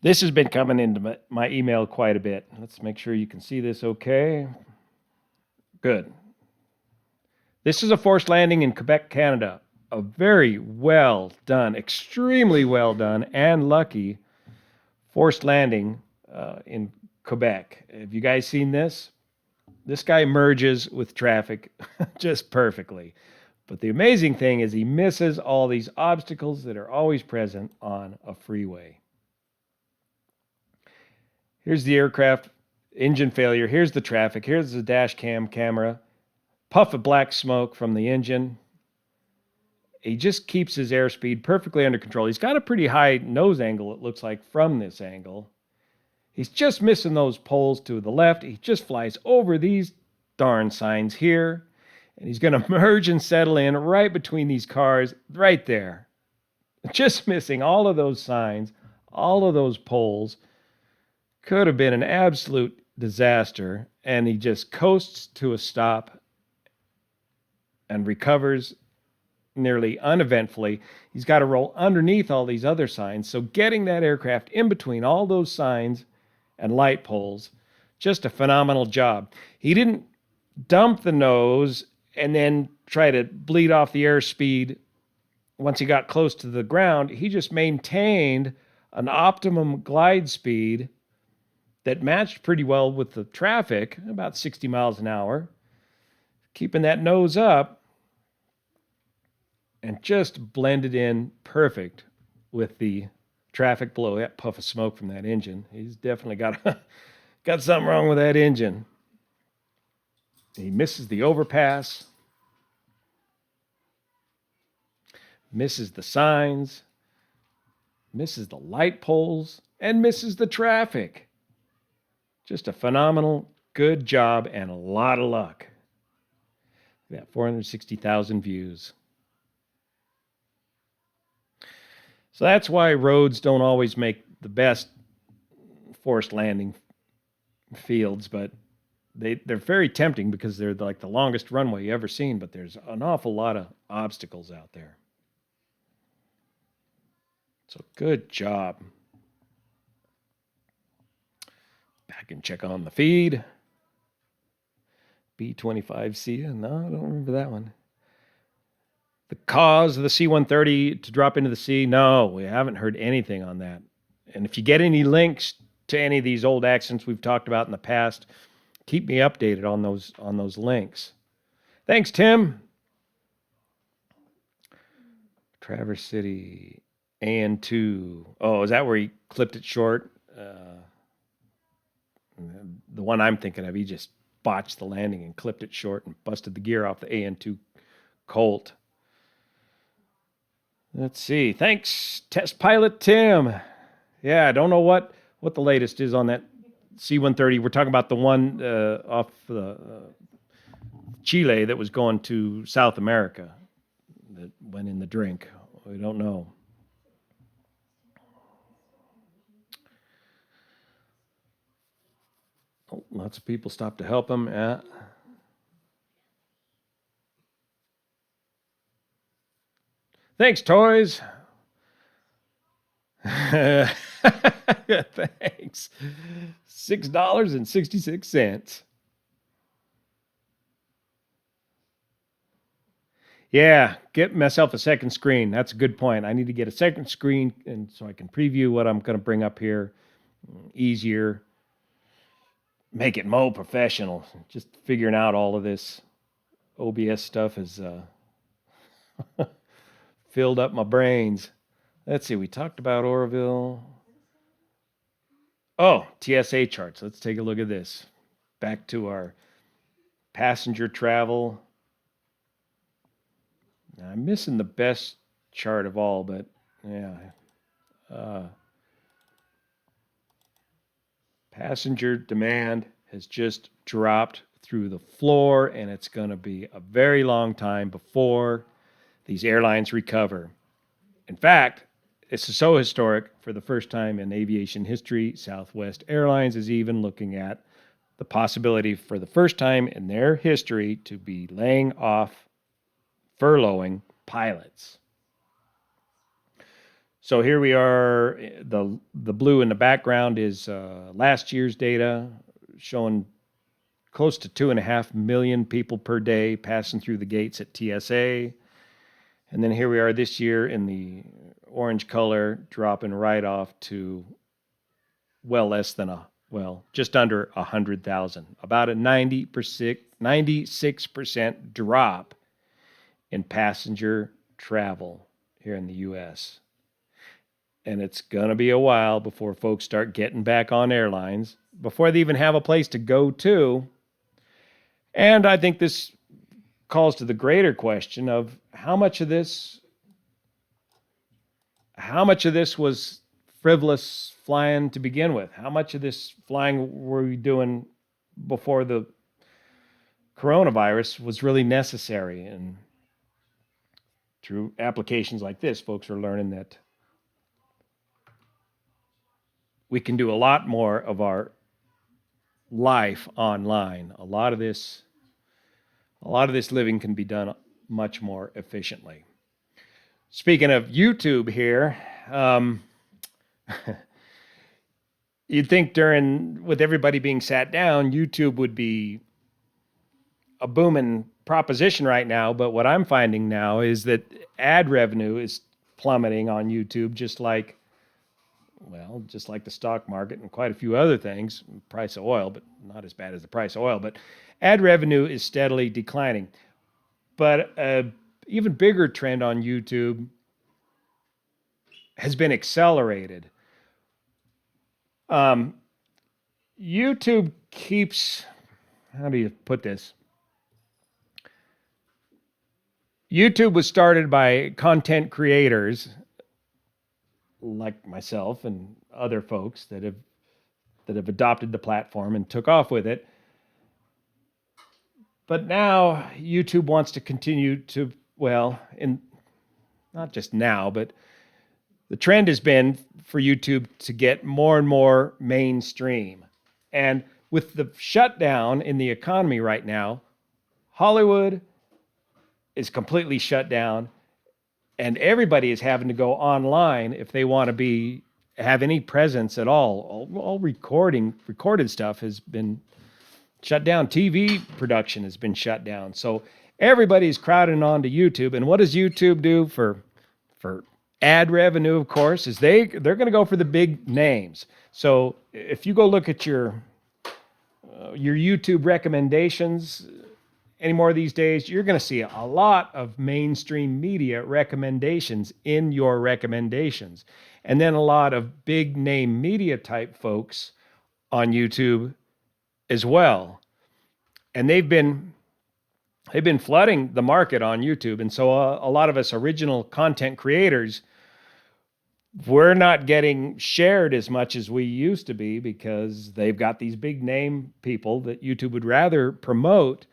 This has been coming into my email quite a bit. Let's make sure you can see this okay. Good. This is a forced landing in Quebec, Canada. a very well done, extremely well done, and lucky forced landing in Quebec. Have you guys seen this? This guy merges with traffic just perfectly. But the amazing thing is he misses all these obstacles that are always present on a freeway. Here's the aircraft engine failure. Here's the traffic. Here's the dash cam camera. Puff of black smoke from the engine. He just keeps his airspeed perfectly under control. He's got a pretty high nose angle, it looks like, from this angle. He's just missing those poles to the left. He just flies over these darn signs here. And he's going to merge and settle in right between these cars, right there. Just missing all of those signs, all of those poles. Could have been an absolute disaster. And he just coasts to a stop and recovers nearly uneventfully. He's got to roll underneath all these other signs. So getting that aircraft in between all those signs and light poles, just a phenomenal job. He didn't dump the nose and then try to bleed off the airspeed once he got close to the ground. He just maintained an optimum glide speed that matched pretty well with the traffic, about 60 miles an hour, keeping that nose up and just blended in perfect with the traffic below. That puff of smoke from that engine. He's definitely got something wrong with that engine. He misses the overpass, misses the signs, misses the light poles, and misses the traffic. Just a phenomenal, good job and a lot of luck. That 460,000 views. So that's why roads don't always make the best forced landing fields, but they're very tempting because they're like the longest runway you ever seen, but there's an awful lot of obstacles out there. So good job. Back and check on the feed. B-25C, no, I don't remember that one. The cause of the C-130 to drop into the sea, no, we haven't heard anything on that. And if you get any links to any of these old accidents we've talked about in the past, keep me updated on those links. Thanks, Tim. Traverse City, AN2. Oh, is that where he clipped it short? The one I'm thinking of, he just botched the landing and clipped it short and busted the gear off the AN2 Colt. Let's see. Thanks, Test Pilot Tim. Yeah, I don't know what the latest is on that C-130. We're talking about the one off the Chile that was going to South America that went in the drink. We don't know. Oh, lots of people stopped to help him. Yeah. Thanks, toys. Thanks. $6.66. Yeah, get myself a second screen. That's a good point. I need to get a second screen and so I can preview what I'm going to bring up here. Easier. Make it more professional. Just figuring out all of this OBS stuff is filled up my brains. Let's see, we talked about Oroville. Oh, TSA charts. Let's take a look at this. Back to our passenger travel. Now, I'm missing the best chart of all, but yeah. Passenger demand has just dropped through the floor, and it's going to be a very long time before these airlines recover. In fact, this is so historic, for the first time in aviation history, Southwest Airlines is even looking at the possibility for the first time in their history to be laying off, furloughing pilots. So here we are. The blue in the background is last year's data showing close to 2.5 million people per day passing through the gates at TSA. And then here we are this year in the orange color, dropping right off to just under 100,000, about a 96% drop in passenger travel here in the U.S. And it's going to be a while before folks start getting back on airlines, before they even have a place to go to. And I think this calls to the greater question of how much of this was frivolous flying to begin with? How much of this flying were we doing before the coronavirus was really necessary? And through applications like this, folks are learning that we can do a lot more of our life online. A lot of this living can be done much more efficiently. Speaking of YouTube here, you'd think with everybody being sat down, YouTube would be a booming proposition right now. But what I'm finding now is that ad revenue is plummeting on YouTube, just like the stock market and quite a few other things, price of oil, but not as bad as the price of oil. But ad revenue is steadily declining. But an even bigger trend on YouTube has been accelerated. YouTube keeps, how do you put this? YouTube was started by content creators like myself and other folks that have adopted the platform and took off with it. But now YouTube wants to continue to, not just now, but the trend has been for YouTube to get more and more mainstream. And with the shutdown in the economy right now, Hollywood is completely shut down, and everybody is having to go online if they want to have any presence at all. All recorded stuff has been shut down. TV production has been shut down. So everybody's crowding onto YouTube. And what does YouTube do for ad revenue? Of course, is they're going to go for the big names. So if you go look at your YouTube recommendations anymore these days, you're going to see a lot of mainstream media recommendations in your recommendations, and then a lot of big name media type folks on YouTube as well. And they've been flooding the market on YouTube. And so a lot of us original content creators, we're not getting shared as much as we used to be, because they've got these big name people that YouTube would rather promote,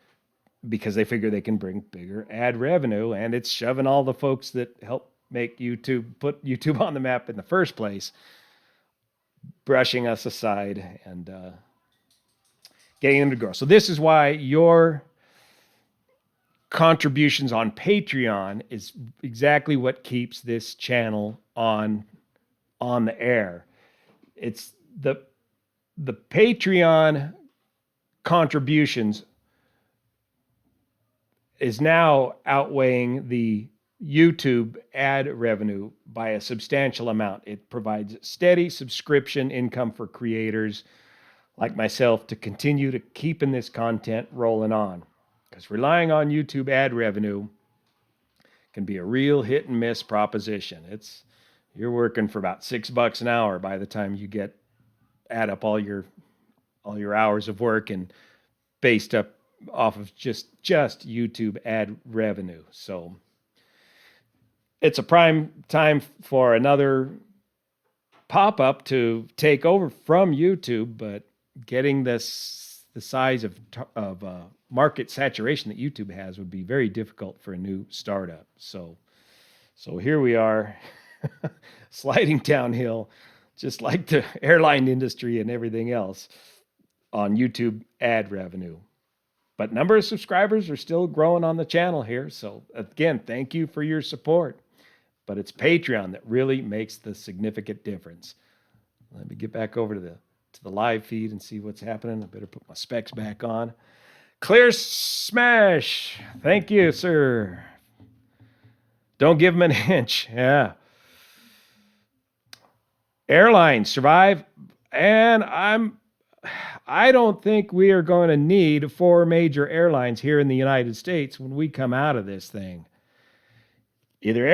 because they figure they can bring bigger ad revenue, and it's shoving all the folks that help put YouTube on the map in the first place, brushing us aside and getting them to grow. So this is why your contributions on Patreon is exactly what keeps this channel on the air. It's the Patreon contributions is now outweighing the YouTube ad revenue by a substantial amount. It provides steady subscription income for creators like myself to continue to keeping this content rolling on. Because relying on YouTube ad revenue can be a real hit and miss proposition. You're working for about $6 an hour by the time you add up all your hours of work and based up off of just YouTube ad revenue. So it's a prime time for another pop-up to take over from YouTube, but getting the size of market saturation that YouTube has would be very difficult for a new startup. So here we are sliding downhill, just like the airline industry and everything else, on YouTube ad revenue. But number of subscribers are still growing on the channel here. So again, thank you for your support. But it's Patreon that really makes the significant difference. Let me get back over to the live feed and see what's happening. I better put my specs back on. Clear Smash. Thank you, sir. Don't give them an inch. Yeah. Airlines survive, and I don't think we are going to need four major airlines here in the United States when we come out of this thing. Either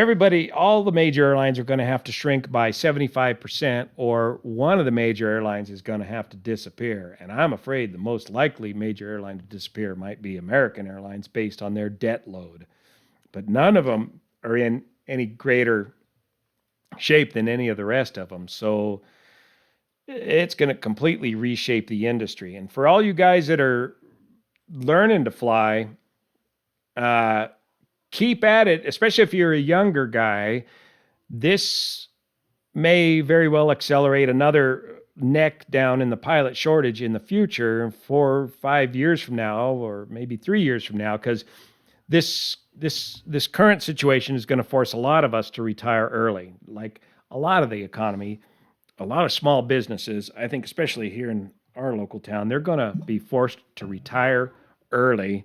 all the major airlines are going to have to shrink by 75%, or one of the major airlines is going to have to disappear. And I'm afraid the most likely major airline to disappear might be American Airlines based on their debt load. But none of them are in any greater shape than any of the rest of them. So it's going to completely reshape the industry. And for all you guys that are learning to fly, keep at it, especially if you're a younger guy. This may very well accelerate another neck down in the pilot shortage in the future, 4 or 5 years from now, or maybe 3 years from now, because this current situation is going to force a lot of us to retire early. Like a lot of the economy, a lot of small businesses, I think especially here in our local town, they're going to be forced to retire early.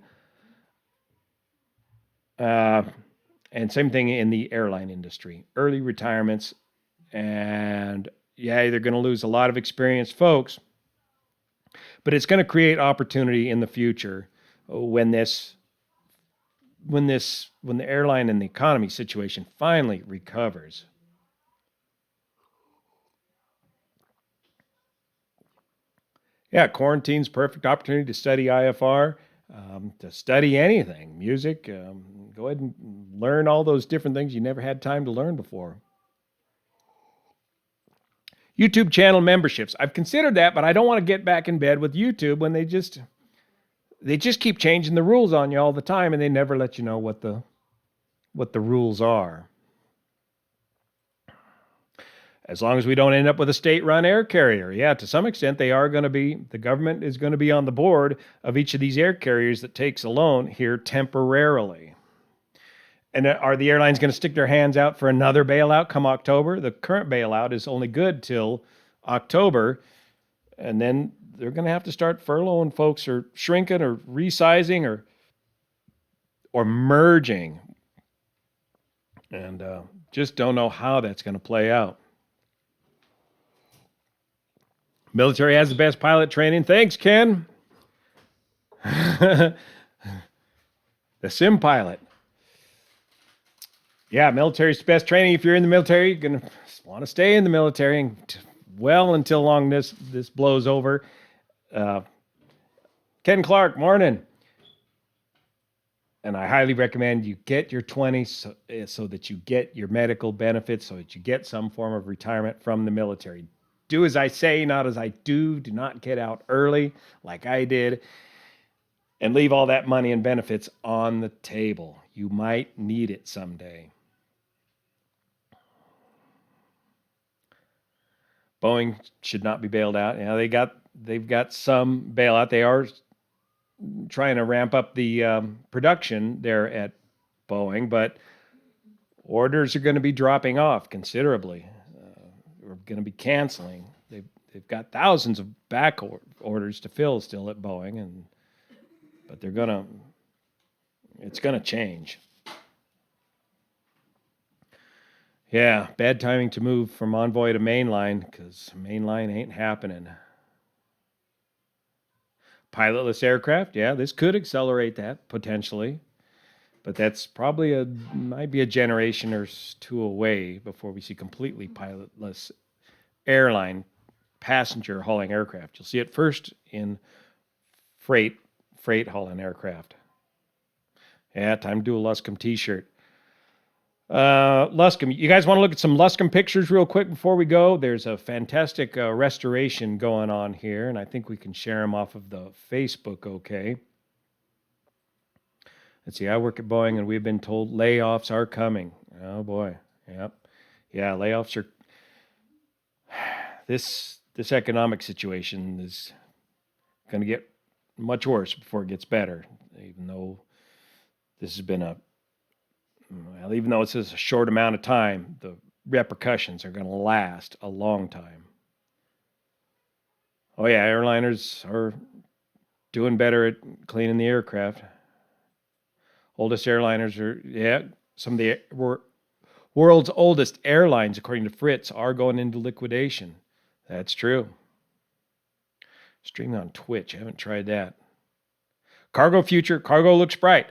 And same thing in the airline industry, early retirements. And yeah, they're going to lose a lot of experienced folks, but it's going to create opportunity in the future when the airline and the economy situation finally recovers. Yeah, quarantine's perfect opportunity to study IFR, to study anything, music. Go ahead and learn all those different things you never had time to learn before. YouTube channel memberships. I've considered that, but I don't want to get back in bed with YouTube when they just keep changing the rules on you all the time, and they never let you know what the rules are. As long as we don't end up with a state-run air carrier. Yeah, to some extent, the government is going to be on the board of each of these air carriers that takes a loan here temporarily. And are the airlines going to stick their hands out for another bailout come October? The current bailout is only good till October, and then they're going to have to start furloughing folks, or shrinking, or resizing, or merging. And just don't know how that's going to play out. Military has the best pilot training. Thanks, Ken. The sim pilot. Yeah, military's the best training. If you're in the military, you're going to want to stay in the military well until long this blows over. Ken Clark, morning. And I highly recommend you get your 20s so that you get your medical benefits, so that you get some form of retirement from the military. Do as I say, not as I do. Do not get out early like I did and leave all that money and benefits on the table. You might need it someday. Boeing should not be bailed out. You know, they've got some bailout. They are trying to ramp up the production there at Boeing, but orders are going to be dropping off considerably. We're going to be canceling. They've got thousands of back orders to fill still at Boeing, but it's gonna change. Yeah, bad timing to move from Envoy to mainline, because mainline ain't happening. Pilotless aircraft, yeah, this could accelerate that potentially, but that's probably might be a generation or two away before we see completely pilotless airline passenger hauling aircraft. You'll see it first in freight hauling aircraft. Yeah, time to do a Luscombe t-shirt. Luscombe, you guys want to look at some Luscombe pictures real quick before we go? There's a fantastic restoration going on here, and I think we can share them off of the Facebook, okay? Let's see, I work at Boeing, and we've been told layoffs are coming. Oh, boy. Yep. Yeah, layoffs are... This economic situation is going to get much worse before it gets better, even though this has been even though it's just a short amount of time, the repercussions are going to last a long time. Oh yeah, airliners are doing better at cleaning the aircraft. Oldest airliners are, some of the World's oldest airlines, according to Fritz, are going into liquidation. That's true. Streaming on Twitch. I haven't tried that. Cargo future. Cargo looks bright.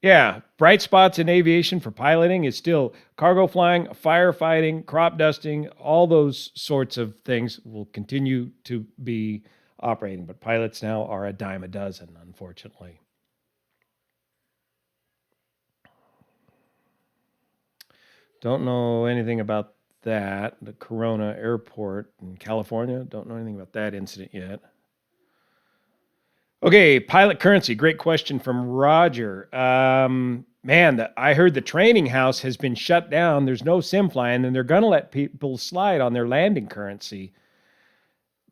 Yeah, bright spots in aviation for piloting is still cargo flying, firefighting, crop dusting, all those sorts of things will continue to be operating. But pilots now are a dime a dozen, unfortunately. Don't know anything about that. The Corona Airport in California. Don't know anything about that incident yet. Okay, pilot currency. Great question from Roger. I heard the training house has been shut down. There's no sim flying, and they're going to let people slide on their landing currency.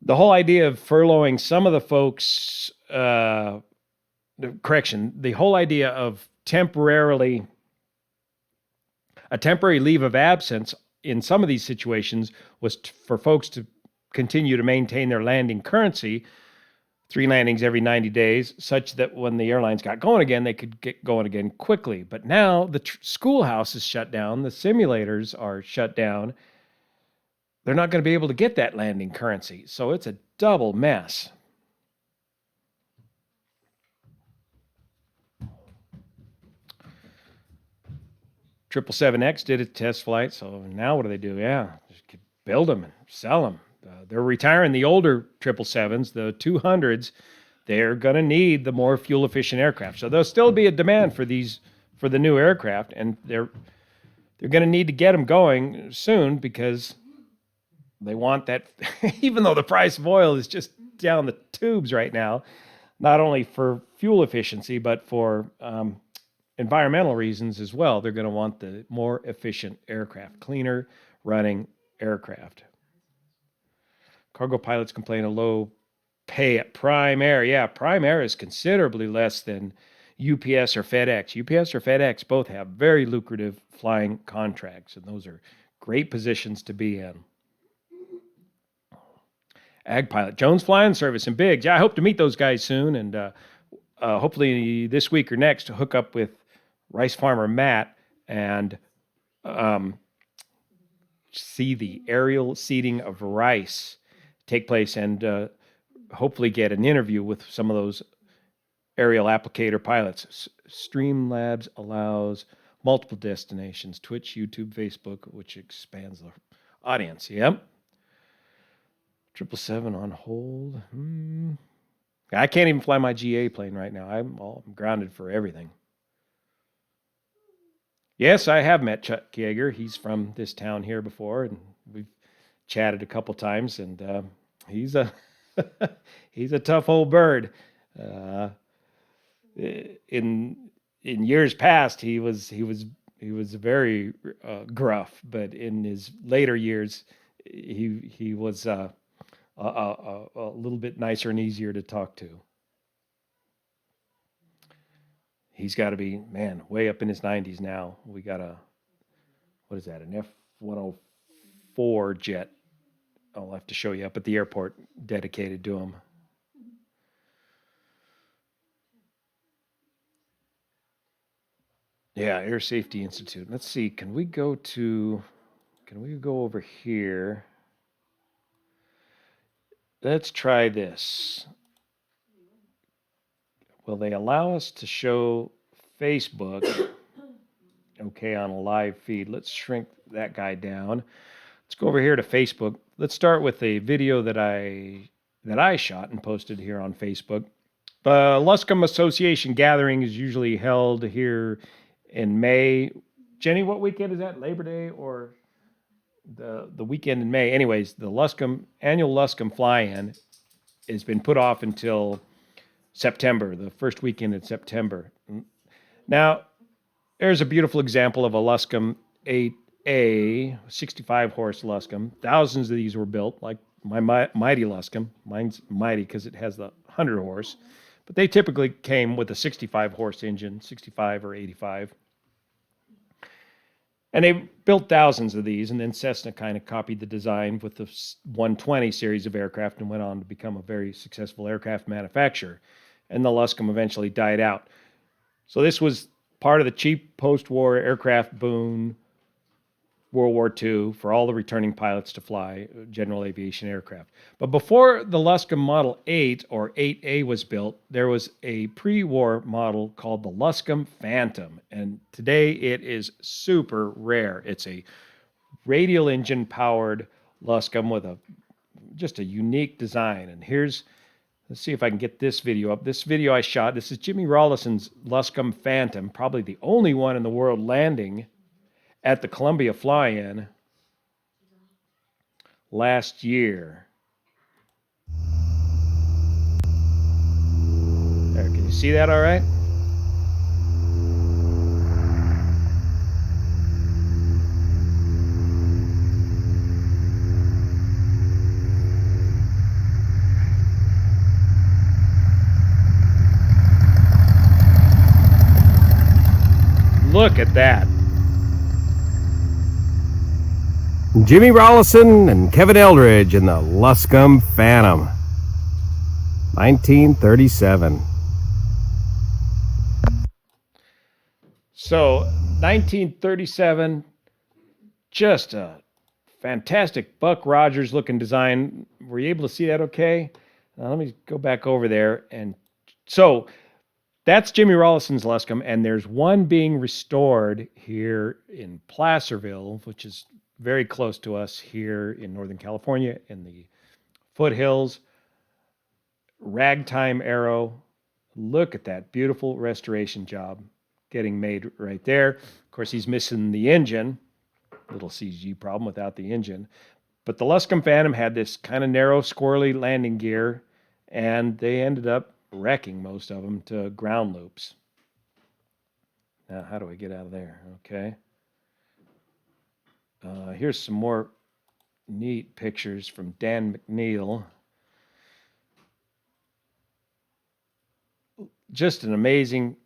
The whole idea of furloughing some of the folks, the whole idea of a temporary leave of absence in some of these situations was for folks to continue to maintain their landing currency, 3 landings every 90 days, such that when the airlines got going again, they could get going again quickly. But now the schoolhouse is shut down, the simulators are shut down. They're not going to be able to get that landing currency. So it's a double mess. Triple 7X did a test flight, so now what do? Yeah, just build them and sell them. They're retiring the older 777s, the 200s. They're going to need the more fuel-efficient aircraft. So there'll still be a demand for the new aircraft, and they're going to need to get them going soon because they want that. Even though the price of oil is just down the tubes right now, not only for fuel efficiency but for environmental reasons as well. They're going to want the more efficient aircraft, cleaner running aircraft. Cargo pilots complain of low pay at Prime Air. Yeah, Prime Air is considerably less than UPS or FedEx. UPS or FedEx both have very lucrative flying contracts, and those are great positions to be in. Ag pilot. Jones Flying Service in Biggs. Yeah, I hope to meet those guys soon, and hopefully this week or next to hook up with rice farmer Matt and see the aerial seeding of rice take place and hopefully get an interview with some of those aerial applicator pilots. Streamlabs allows multiple destinations, Twitch, YouTube, Facebook, which expands the audience. Yep. 777 on hold. I can't even fly my GA plane right now. I'm grounded for everything. Yes, I have met Chuck Yeager. He's from this town here before, and we've chatted a couple times, and he's a he's a tough old bird. In years past, he was very gruff, but in his later years, he was a little bit nicer and easier to talk to. He's got to be, way up in his 90s now. We got an F-104 jet. I'll have to show you up at the airport dedicated to him. Yeah, Air Safety Institute. Let's see. Can we go over here? Let's try this. Will they allow us to show Facebook? Okay, on a live feed. Let's shrink that guy down. Let's go over here to Facebook. Let's start with a video that I shot and posted here on Facebook. The Luscombe Association gathering is usually held here in May. Jenny, what weekend is that? Labor Day or the weekend in May? Anyways, the annual Luscombe fly-in has been put off until September, the first weekend in September. Now, there's a beautiful example of a Luscombe 8A, 65-horse Luscombe. Thousands of these were built, like my mighty Luscombe. Mine's mighty because it has the 100-horse. But they typically came with a 65-horse engine, 65 or 85. And they built thousands of these, and then Cessna kind of copied the design with the 120 series of aircraft and went on to become a very successful aircraft manufacturer. And the Luscombe eventually died out. So this was part of the cheap post-war aircraft boom World War II for all the returning pilots to fly general aviation aircraft. But before the Luscombe Model 8 or 8A was built, there was a pre-war model called the Luscombe Phantom. And today it is super rare. It's a radial engine powered Luscombe with just a unique design. And let's see if I can get this video up. This video I shot, this is Jimmy Rawlinson's Luscombe Phantom, probably the only one in the world landing at the Columbia Fly-In last year. There, can you see that all right? Look at that. Jimmy Rawlinson and Kevin Eldridge in the Luscombe Phantom, 1937. So, 1937, just a fantastic Buck Rogers looking design. Were you able to see that okay? Let me go back over there. And so, that's Jimmy Rawlinson's Luscombe, and there's one being restored here in Placerville, which is very close to us here in Northern California in the foothills. Ragtime Arrow. Look at that beautiful restoration job getting made right there. Of course, he's missing the engine. Little CG problem without the engine. But the Luscombe Phantom had this kind of narrow, squirrely landing gear, and they ended up wrecking most of them to ground loops. Now, how do I get out of there? Okay. Here's some more neat pictures from Dan McNeil. Just an amazing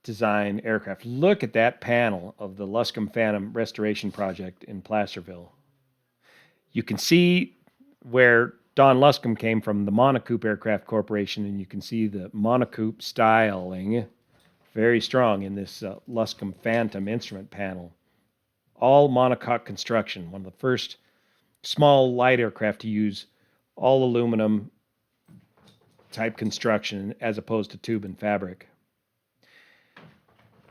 design aircraft. Look at that panel of the Luscombe Phantom restoration project in Placerville. You can see where Don Luscombe came from, the Monocoop Aircraft Corporation, and you can see the Monocoop styling very strong in this Luscombe Phantom instrument panel. All monocoque construction, one of the first small light aircraft to use all aluminum type construction as opposed to tube and fabric.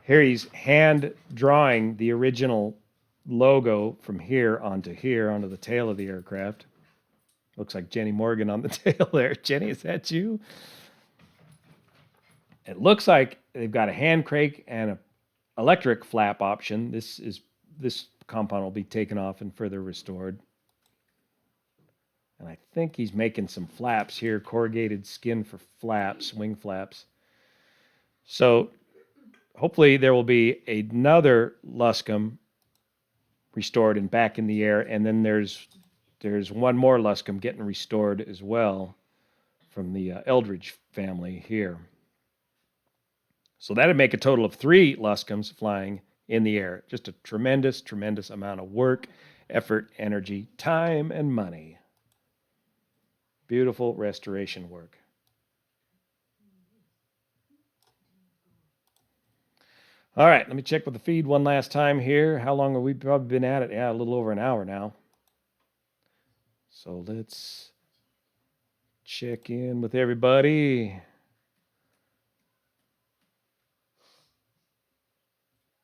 Here he's hand drawing the original logo from here, onto the tail of the aircraft. Looks like Jenny Morgan on the tail there. Jenny, is that you? It looks like they've got a hand crank and an electric flap option. This compound will be taken off and further restored. And I think he's making some flaps here, corrugated skin for flaps, wing flaps. So hopefully there will be another Luscombe restored and back in the air, and then there's one more Luscombe getting restored as well from the Eldridge family here. So that'd make a total of 3 Luscombes flying in the air. Just a tremendous, tremendous amount of work, effort, energy, time, and money. Beautiful restoration work. All right, let me check with the feed one last time here. How long have we probably been at it? Yeah, a little over an hour now. So let's check in with everybody.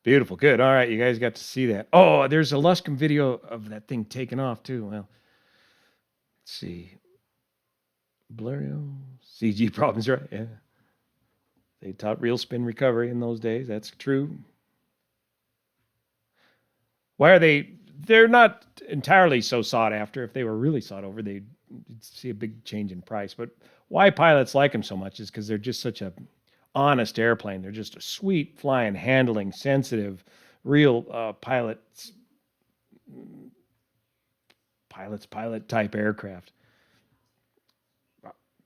Beautiful, good. All right, you guys got to see that. Oh, there's a Luscombe video of that thing taking off too. Well, let's see. Blancolirio, CG problems, right? Yeah. They taught real spin recovery in those days. That's true. Why are they? They're not entirely so sought after. If they were really sought over, they'd see a big change in price. But why pilots like them so much is because they're just such a honest airplane. They're just a sweet flying, handling, sensitive, real pilot type aircraft.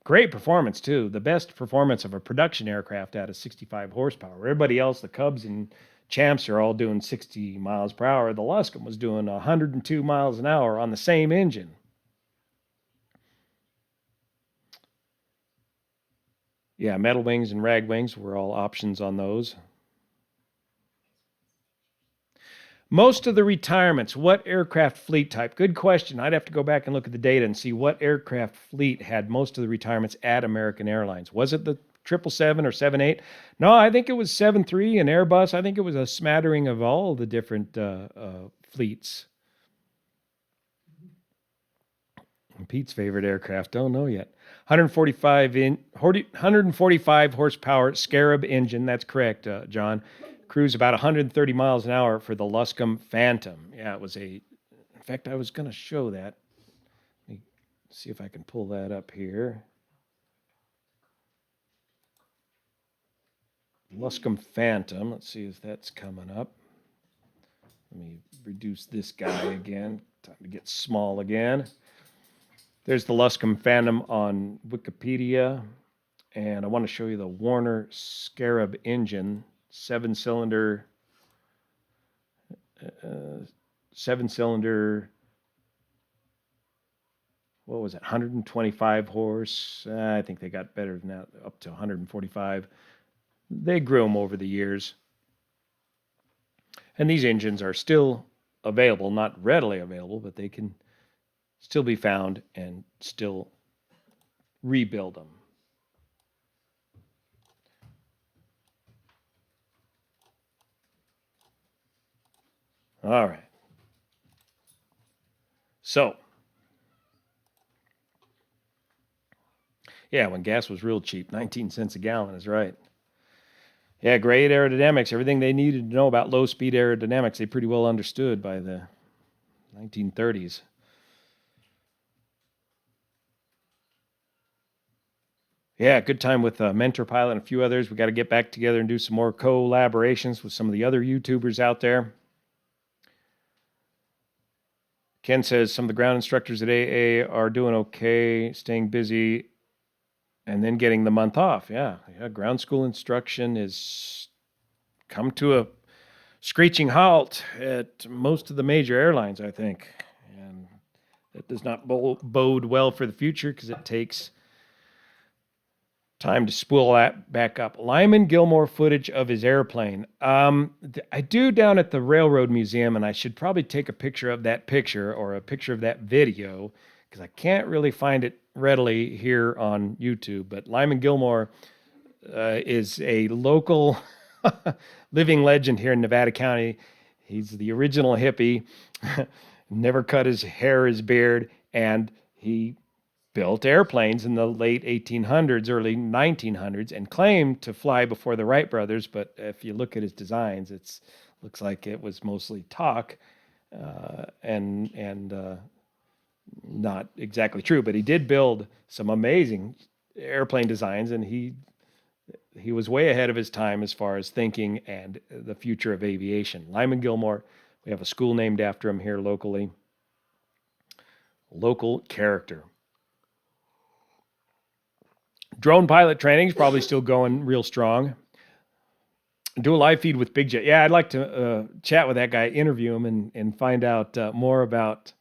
Great performance too. The best performance of a production aircraft out of 65 horsepower. Everybody else, the Cubs and Champs, are all doing 60 miles per hour. The Luscombe was doing 102 miles an hour on the same engine. Yeah, metal wings and rag wings were all options on those. Most of the retirements, what aircraft fleet type? Good question. I'd have to go back and look at the data and see what aircraft fleet had most of the retirements at American Airlines. Was it the 777 or 78? No, I think it was 73 and Airbus. I think it was a smattering of all the different fleets. Pete's favorite aircraft, don't know yet. 145 horsepower Scarab engine. That's correct, John. Cruise about 130 miles an hour for the Luscombe Phantom. Yeah, it was in fact, I was going to show that. Let me see if I can pull that up here. Luscombe Phantom. Let's see if that's coming up. Let me reduce this guy again. Time to get small again. There's the Luscombe Phantom on Wikipedia. And I want to show you the Warner Scarab engine. Seven-cylinder, what was it, 125 horse? I think they got better than that, up to 145. They grew them over the years. And these engines are still available, not readily available, but they can still be found and still rebuild them. All right. So, yeah, when gas was real cheap, 19 cents a gallon is right. Yeah, great aerodynamics. Everything they needed to know about low-speed aerodynamics, they pretty well understood by the 1930s. Yeah, good time with Mentor Pilot and a few others. We got to get back together and do some more collaborations with some of the other YouTubers out there. Ken says some of the ground instructors at AA are doing okay, staying busy, and then getting the month off. Yeah, ground school instruction is come to a screeching halt at most of the major airlines, I think. And that does not bode well for the future because it takes time to spool that back up. Lyman Gilmore footage of his airplane. I do down at the Railroad Museum, and I should probably take a picture of that picture or a picture of that video because I can't really find it readily here on YouTube. But Lyman Gilmore is a local living legend here in Nevada County. He's the original hippie, never cut his hair, his beard, and he built airplanes in the late 1800s, early 1900s, and claimed to fly before the Wright brothers. But if you look at his designs, it looks like it was mostly talk and not exactly true. But he did build some amazing airplane designs, and he was way ahead of his time as far as thinking and the future of aviation. Lyman Gilmore, we have a school named after him here locally. Local character. Drone pilot training is probably still going real strong. Do a live feed with Big Jet. Yeah, I'd like to chat with that guy, interview him, and find out more about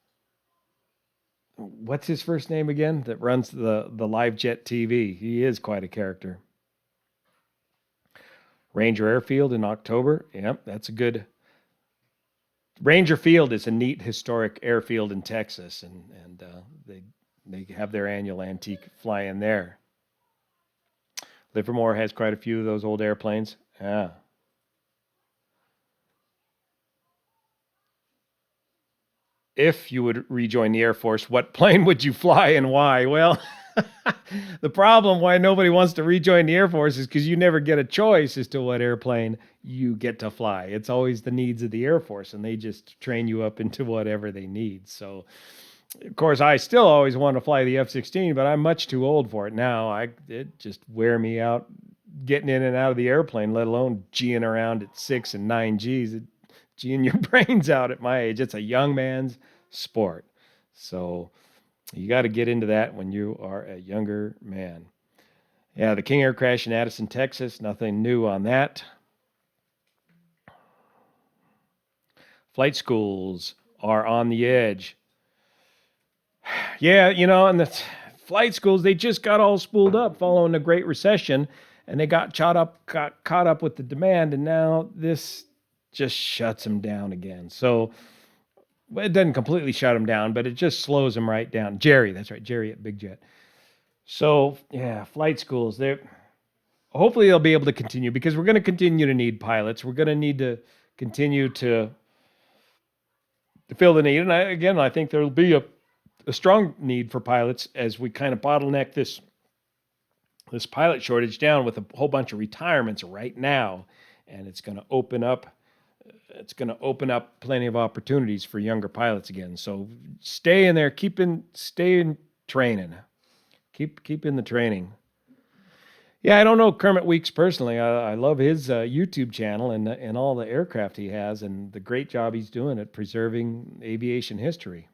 what's his first name again that runs the Live Jet TV. He is quite a character. Ranger Airfield in October. Yep, that's a good. Ranger Field is a neat historic airfield in Texas, and they have their annual antique fly-in there. Livermore has quite a few of those old airplanes. Yeah. If you would rejoin the Air Force, what plane would you fly and why? Well, the problem why nobody wants to rejoin the Air Force is because you never get a choice as to what airplane you get to fly. It's always the needs of the Air Force, and they just train you up into whatever they need. So, of course, I still always want to fly the F-16, but I'm much too old for it now. It just wear me out getting in and out of the airplane, let alone G'ing around at 6 and 9 Gs. G'ing your brains out at my age. It's a young man's sport. So you got to get into that when you are a younger man. Yeah, the King Air crash in Addison, Texas. Nothing new on that. Flight schools are on the edge. Yeah, and the flight schools, they just got all spooled up following the Great Recession, and they got caught up with the demand, and now this just shuts him down again. So it doesn't completely shut him down, but it just slows him right down. Jerry, that's right, Jerry at Big Jet. So yeah, flight schools, hopefully they'll be able to continue, because we're going to continue to need pilots. We're going to need to continue to fill the need. And I think there'll be a strong need for pilots as we kind of bottleneck this pilot shortage down with a whole bunch of retirements right now. And it's going to open up plenty of opportunities for younger pilots again. So stay in there, stay in training. Keep in the training. Yeah, I don't know Kermit Weeks personally. I love his YouTube channel and all the aircraft he has and the great job he's doing at preserving aviation history.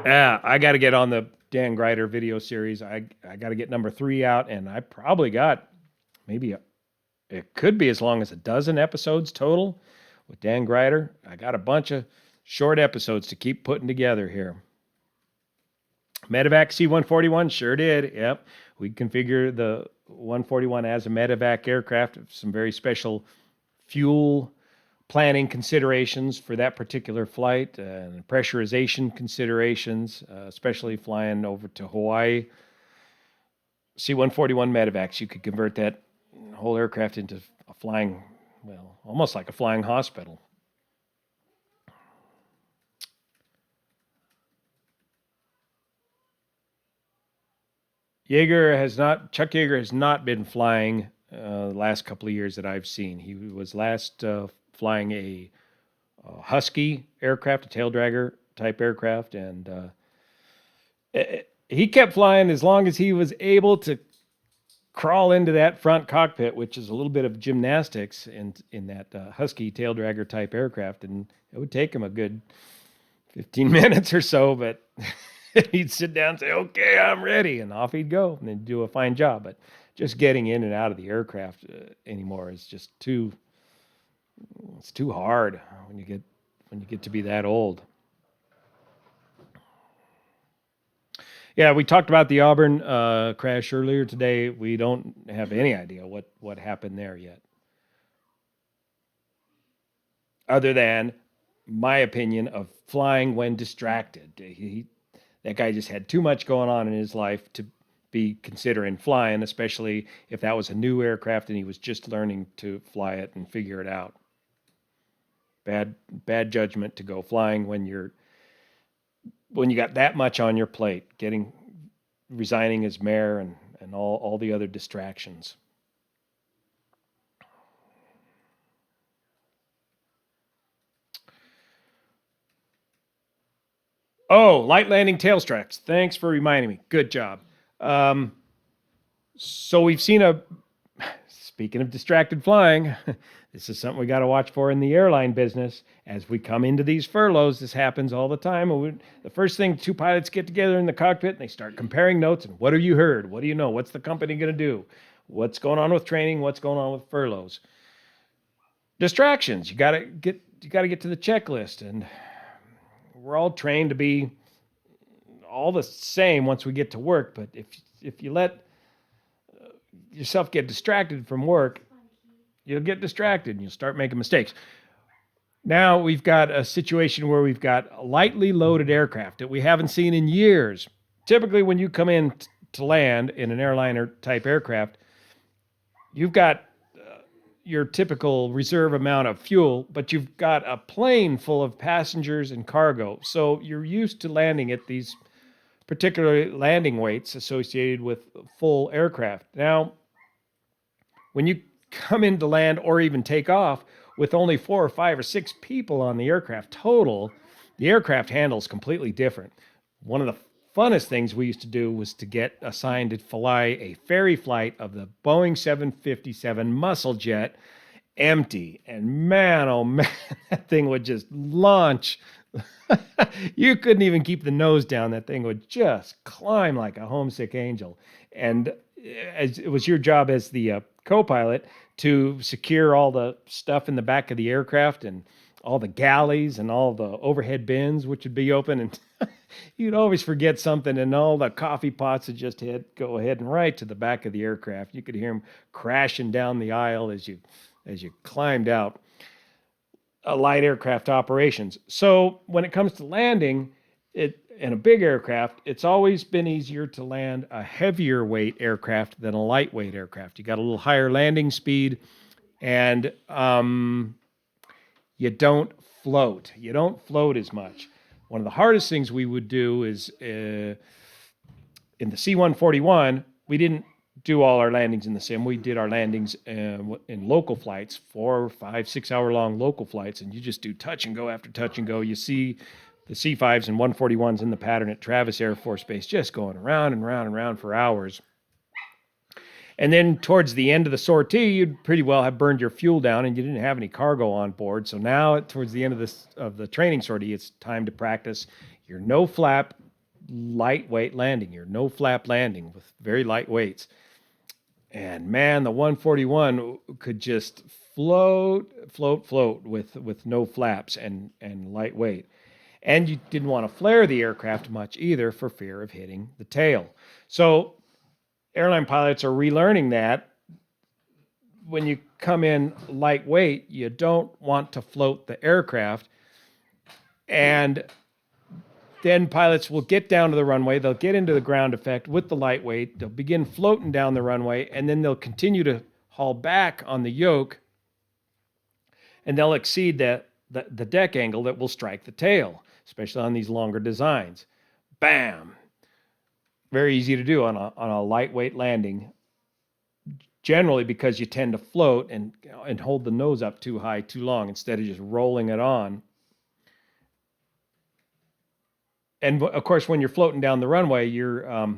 Yeah, I got to get on the Dan Greider video series. I got to get number 3 out, and I probably got maybe it could be as long as a dozen episodes total with Dan Greider. I got a bunch of short episodes to keep putting together here. Medevac C-141, sure did. Yep. We configure the 141 as a medevac aircraft. Some very special fuel planning considerations for that particular flight and pressurization considerations, especially flying over to Hawaii. C-141 medevacs, you could convert that whole aircraft into a flying, well, almost like a flying hospital. Chuck Yeager has not been flying the last couple of years that I've seen. He was last flying a Husky aircraft, a tail dragger type aircraft, and he kept flying as long as he was able to crawl into that front cockpit, which is a little bit of gymnastics in that Husky tail dragger type aircraft, and it would take him a good 15 minutes or so, but he'd sit down and say, okay, I'm ready. And off he'd go and then do a fine job. But just getting in and out of the aircraft anymore is just it's too hard when you get to be that old. Yeah, we talked about the Auburn crash earlier today. We don't have any idea what happened there yet. Other than my opinion of flying when distracted. That guy just had too much going on in his life to be considering flying, especially if that was a new aircraft and he was just learning to fly it and figure it out. Bad judgment to go flying when you got that much on your plate, resigning as mayor and all the other distractions. Oh, light landing tail straps. Thanks for reminding me. Good job. So we've seen speaking of distracted flying, this is something we got to watch for in the airline business. As we come into these furloughs, this happens all the time. The first thing, 2 pilots get together in the cockpit and they start comparing notes. And what have you heard? What do you know? What's the company going to do? What's going on with training? What's going on with furloughs? Distractions. You got to get to the checklist, and we're all trained to be all the same once we get to work. But if you let yourself get distracted from work, you'll get distracted and you'll start making mistakes. Now we've got a situation where we've got a lightly loaded aircraft that we haven't seen in years. Typically, when you come in to land in an airliner type aircraft, you've got your typical reserve amount of fuel, but you've got a plane full of passengers and cargo. So you're used to landing at these particular landing weights associated with full aircraft. Now, when you come in to land or even take off with only 4 or 5 or 6 people on the aircraft total, the aircraft handles completely different. One of the funnest things we used to do was to get assigned to fly a ferry flight of the Boeing 757 muscle jet empty. And man, oh man, that thing would just launch. You couldn't even keep the nose down. That thing would just climb like a homesick angel. And as it was your job as the co-pilot to secure all the stuff in the back of the aircraft and all the galleys and all the overhead bins, which would be open, and you'd always forget something, and all the coffee pots would just go ahead and right to the back of the aircraft. You could hear them crashing down the aisle as you climbed out. Light aircraft operations. So when it comes to landing, in a big aircraft, it's always been easier to land a heavier weight aircraft than a lightweight aircraft. You got a little higher landing speed, and you don't float. You don't float as much. One of the hardest things we would do is in the C-141, we didn't do all our landings in the sim. We did our landings in local flights, 4, 5, 6 hour long local flights, and you just do touch and go after touch and go. You see the C5s and 141s in the pattern at Travis Air Force Base just going around and round and round for hours. And then towards the end of the sortie, you'd pretty well have burned your fuel down, and you didn't have any cargo on board. So now, towards the end of the training sortie, it's time to practice your no flap lightweight landing, your no flap landing with very light weights. And man, the 141 could just float with no flaps and lightweight. And you didn't want to flare the aircraft much either for fear of hitting the tail. So airline pilots are relearning that when you come in lightweight, you don't want to float the aircraft. And then pilots will get down to the runway, they'll get into the ground effect with the lightweight, they'll begin floating down the runway, and then they'll continue to haul back on the yoke, and they'll exceed the deck angle that will strike the tail, especially on these longer designs. Bam! Very easy to do on a lightweight landing, generally because you tend to float and hold the nose up too high too long instead of just rolling it on. And of course, when you're floating down the runway, you're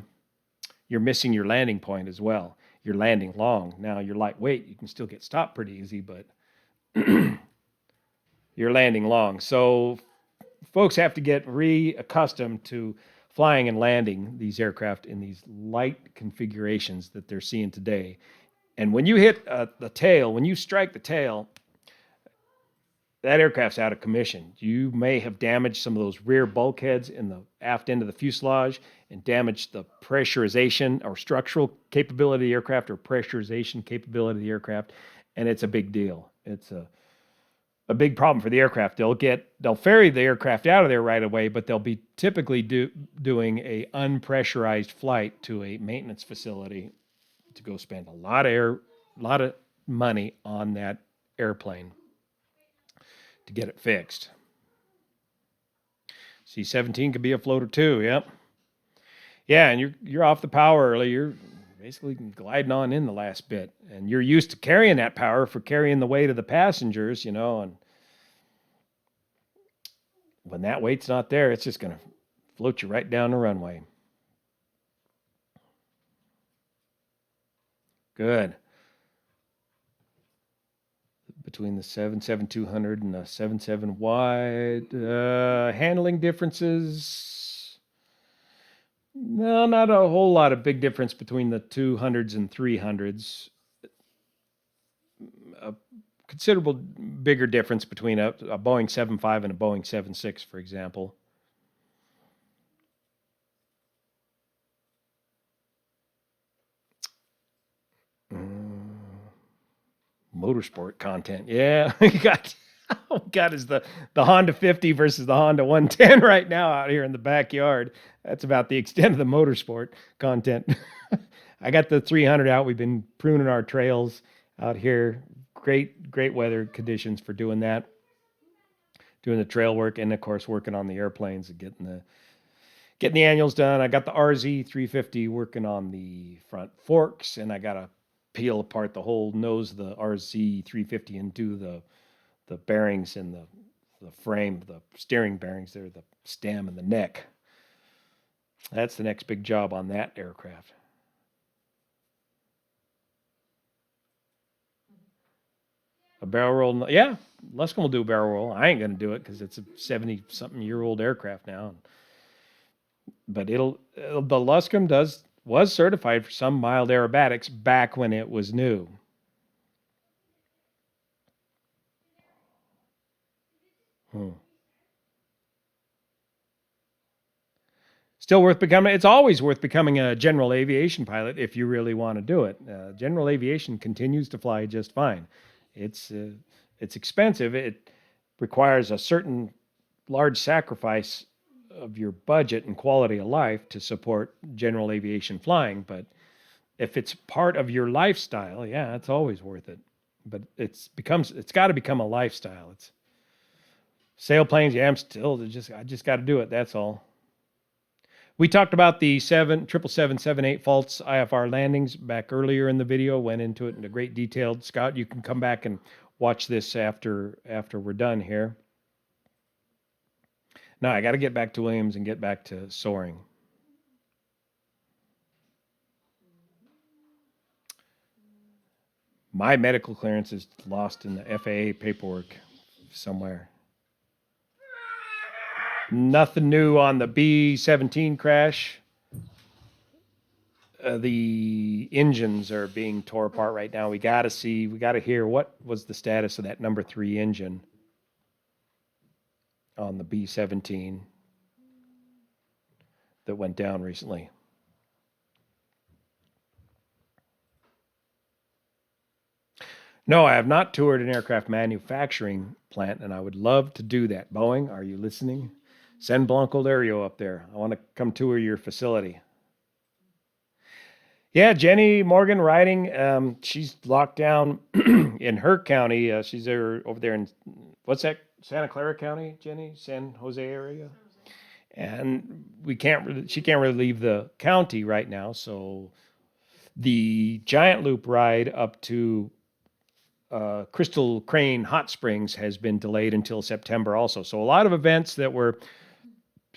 missing your landing point as well. You're landing long. Now you're lightweight, you can still get stopped pretty easy, but you're landing long. So folks have to get reaccustomed to flying and landing these aircraft in these light configurations that they're seeing today. And when you hit the tail, when you strike the tail, that aircraft's out of commission. You may have damaged some of those rear bulkheads in the aft end of the fuselage and damaged the pressurization or structural capability of the aircraft or pressurization capability of the aircraft, and it's a big deal. It's a big problem for the aircraft. They'll ferry the aircraft out of there right away, but they'll be typically doing a unpressurized flight to a maintenance facility to go spend a lot of money on that airplane to get it fixed. C-17 could be a floater too, yep. Yeah, and you're off the power early. You're basically gliding on in the last bit. And you're used to carrying that power for carrying the weight of the passengers, and when that weight's not there, it's just going to float you right down the runway. Good. Between the 77200 and the 77 wide. Handling differences. No, not a whole lot of big difference between the 200s and 300s. A considerable bigger difference between a Boeing 7.5 and a Boeing 7.6, for example. Motorsport content. Yeah, is the Honda 50 versus the Honda 110 right now out here in the backyard. That's about the extent of the motorsport content. I got the 300 out. We've been pruning our trails out here. Great weather conditions for doing that. Doing the trail work and of course working on the airplanes and getting the annuals done. I got the RZ 350 working on the front forks, and I got to peel apart the whole nose of the RZ 350 and do the bearings and the frame, the steering bearings there, the stem and the neck. That's the next big job on that aircraft. A barrel roll, yeah, Luscombe will do a barrel roll. I ain't going to do it because it's a 70-something-year-old aircraft now. But the Luscombe was certified for some mild aerobatics back when it was new. Still worth becoming. It's always worth becoming a general aviation pilot if you really want to do it. General aviation continues to fly just fine. It's expensive. It requires a certain large sacrifice of your budget and quality of life to support general aviation flying. But if it's part of your lifestyle, yeah, it's always worth it. But it's got to become a lifestyle. It's sailplanes. Yeah, I just got to do it. That's all. We talked about the 777-78 faults IFR landings back earlier in the video, went into it in a great detail. Scott, you can come back and watch this after we're done here. Now I got to get back to Williams and get back to soaring. My medical clearance is lost in the FAA paperwork somewhere. Nothing new on the B-17 crash. The engines are being tore apart right now. We got to hear what was the status of that number 3 engine on the B-17 that went down recently. No, I have not toured an aircraft manufacturing plant, and I would love to do that. Boeing, are you listening? Send Blancolirio up there. I want to come tour your facility. Yeah, Jenny Morgan riding. She's locked down in her county. She's over there in, what's that? Santa Clara County, Jenny? San Jose area? And she can't really leave the county right now. So the Giant Loop ride up to Crystal Crane Hot Springs has been delayed until September also. So a lot of events that were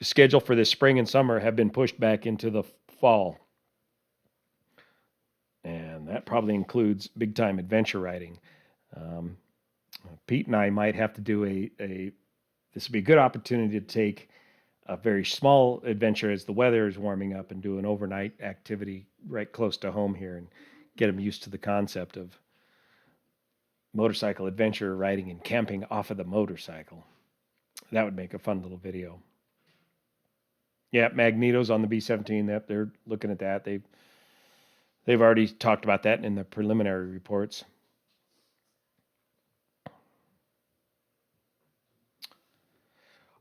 scheduled for this spring and summer have been pushed back into the fall. And that probably includes big time adventure riding. Pete and I might have to do this would be a good opportunity to take a very small adventure as the weather is warming up and do an overnight activity right close to home here and get them used to the concept of motorcycle adventure riding and camping off of the motorcycle. That would make a fun little video. Yeah, Magneto's on the B-17. They're looking at that. They've already talked about that in the preliminary reports.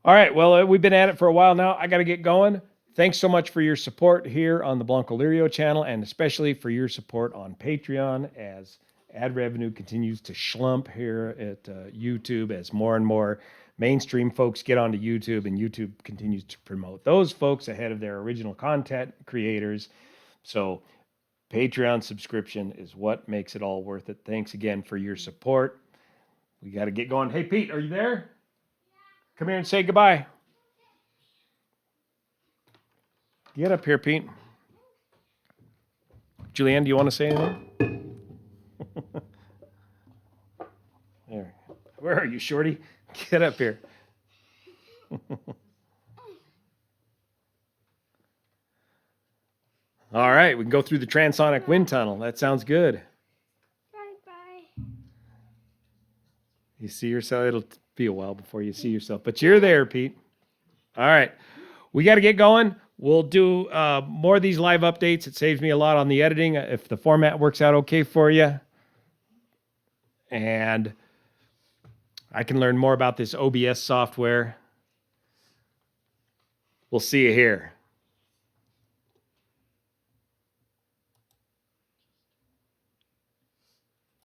All right, well, we've been at it for a while now. I got to get going. Thanks so much for your support here on the Blancolirio channel, and especially for your support on Patreon as ad revenue continues to slump here at YouTube as more and more mainstream folks get onto YouTube, and YouTube continues to promote those folks ahead of their original content creators. So Patreon subscription is what makes it all worth it. Thanks again for your support. We got to get going. Hey, Pete, are you there? Come here and say goodbye. Get up here, Pete. Julianne, do you want to say anything? There. Where are you, Shorty? Get up here. All right, we can go through the transonic wind tunnel. That sounds good. Bye-bye. You see yourself? It'll be a while before you see yourself, but you're there, Pete. All right, we got to get going. We'll do more of these live updates. It saves me a lot on the editing if the format works out okay for you. And I can learn more about this OBS software. We'll see you here.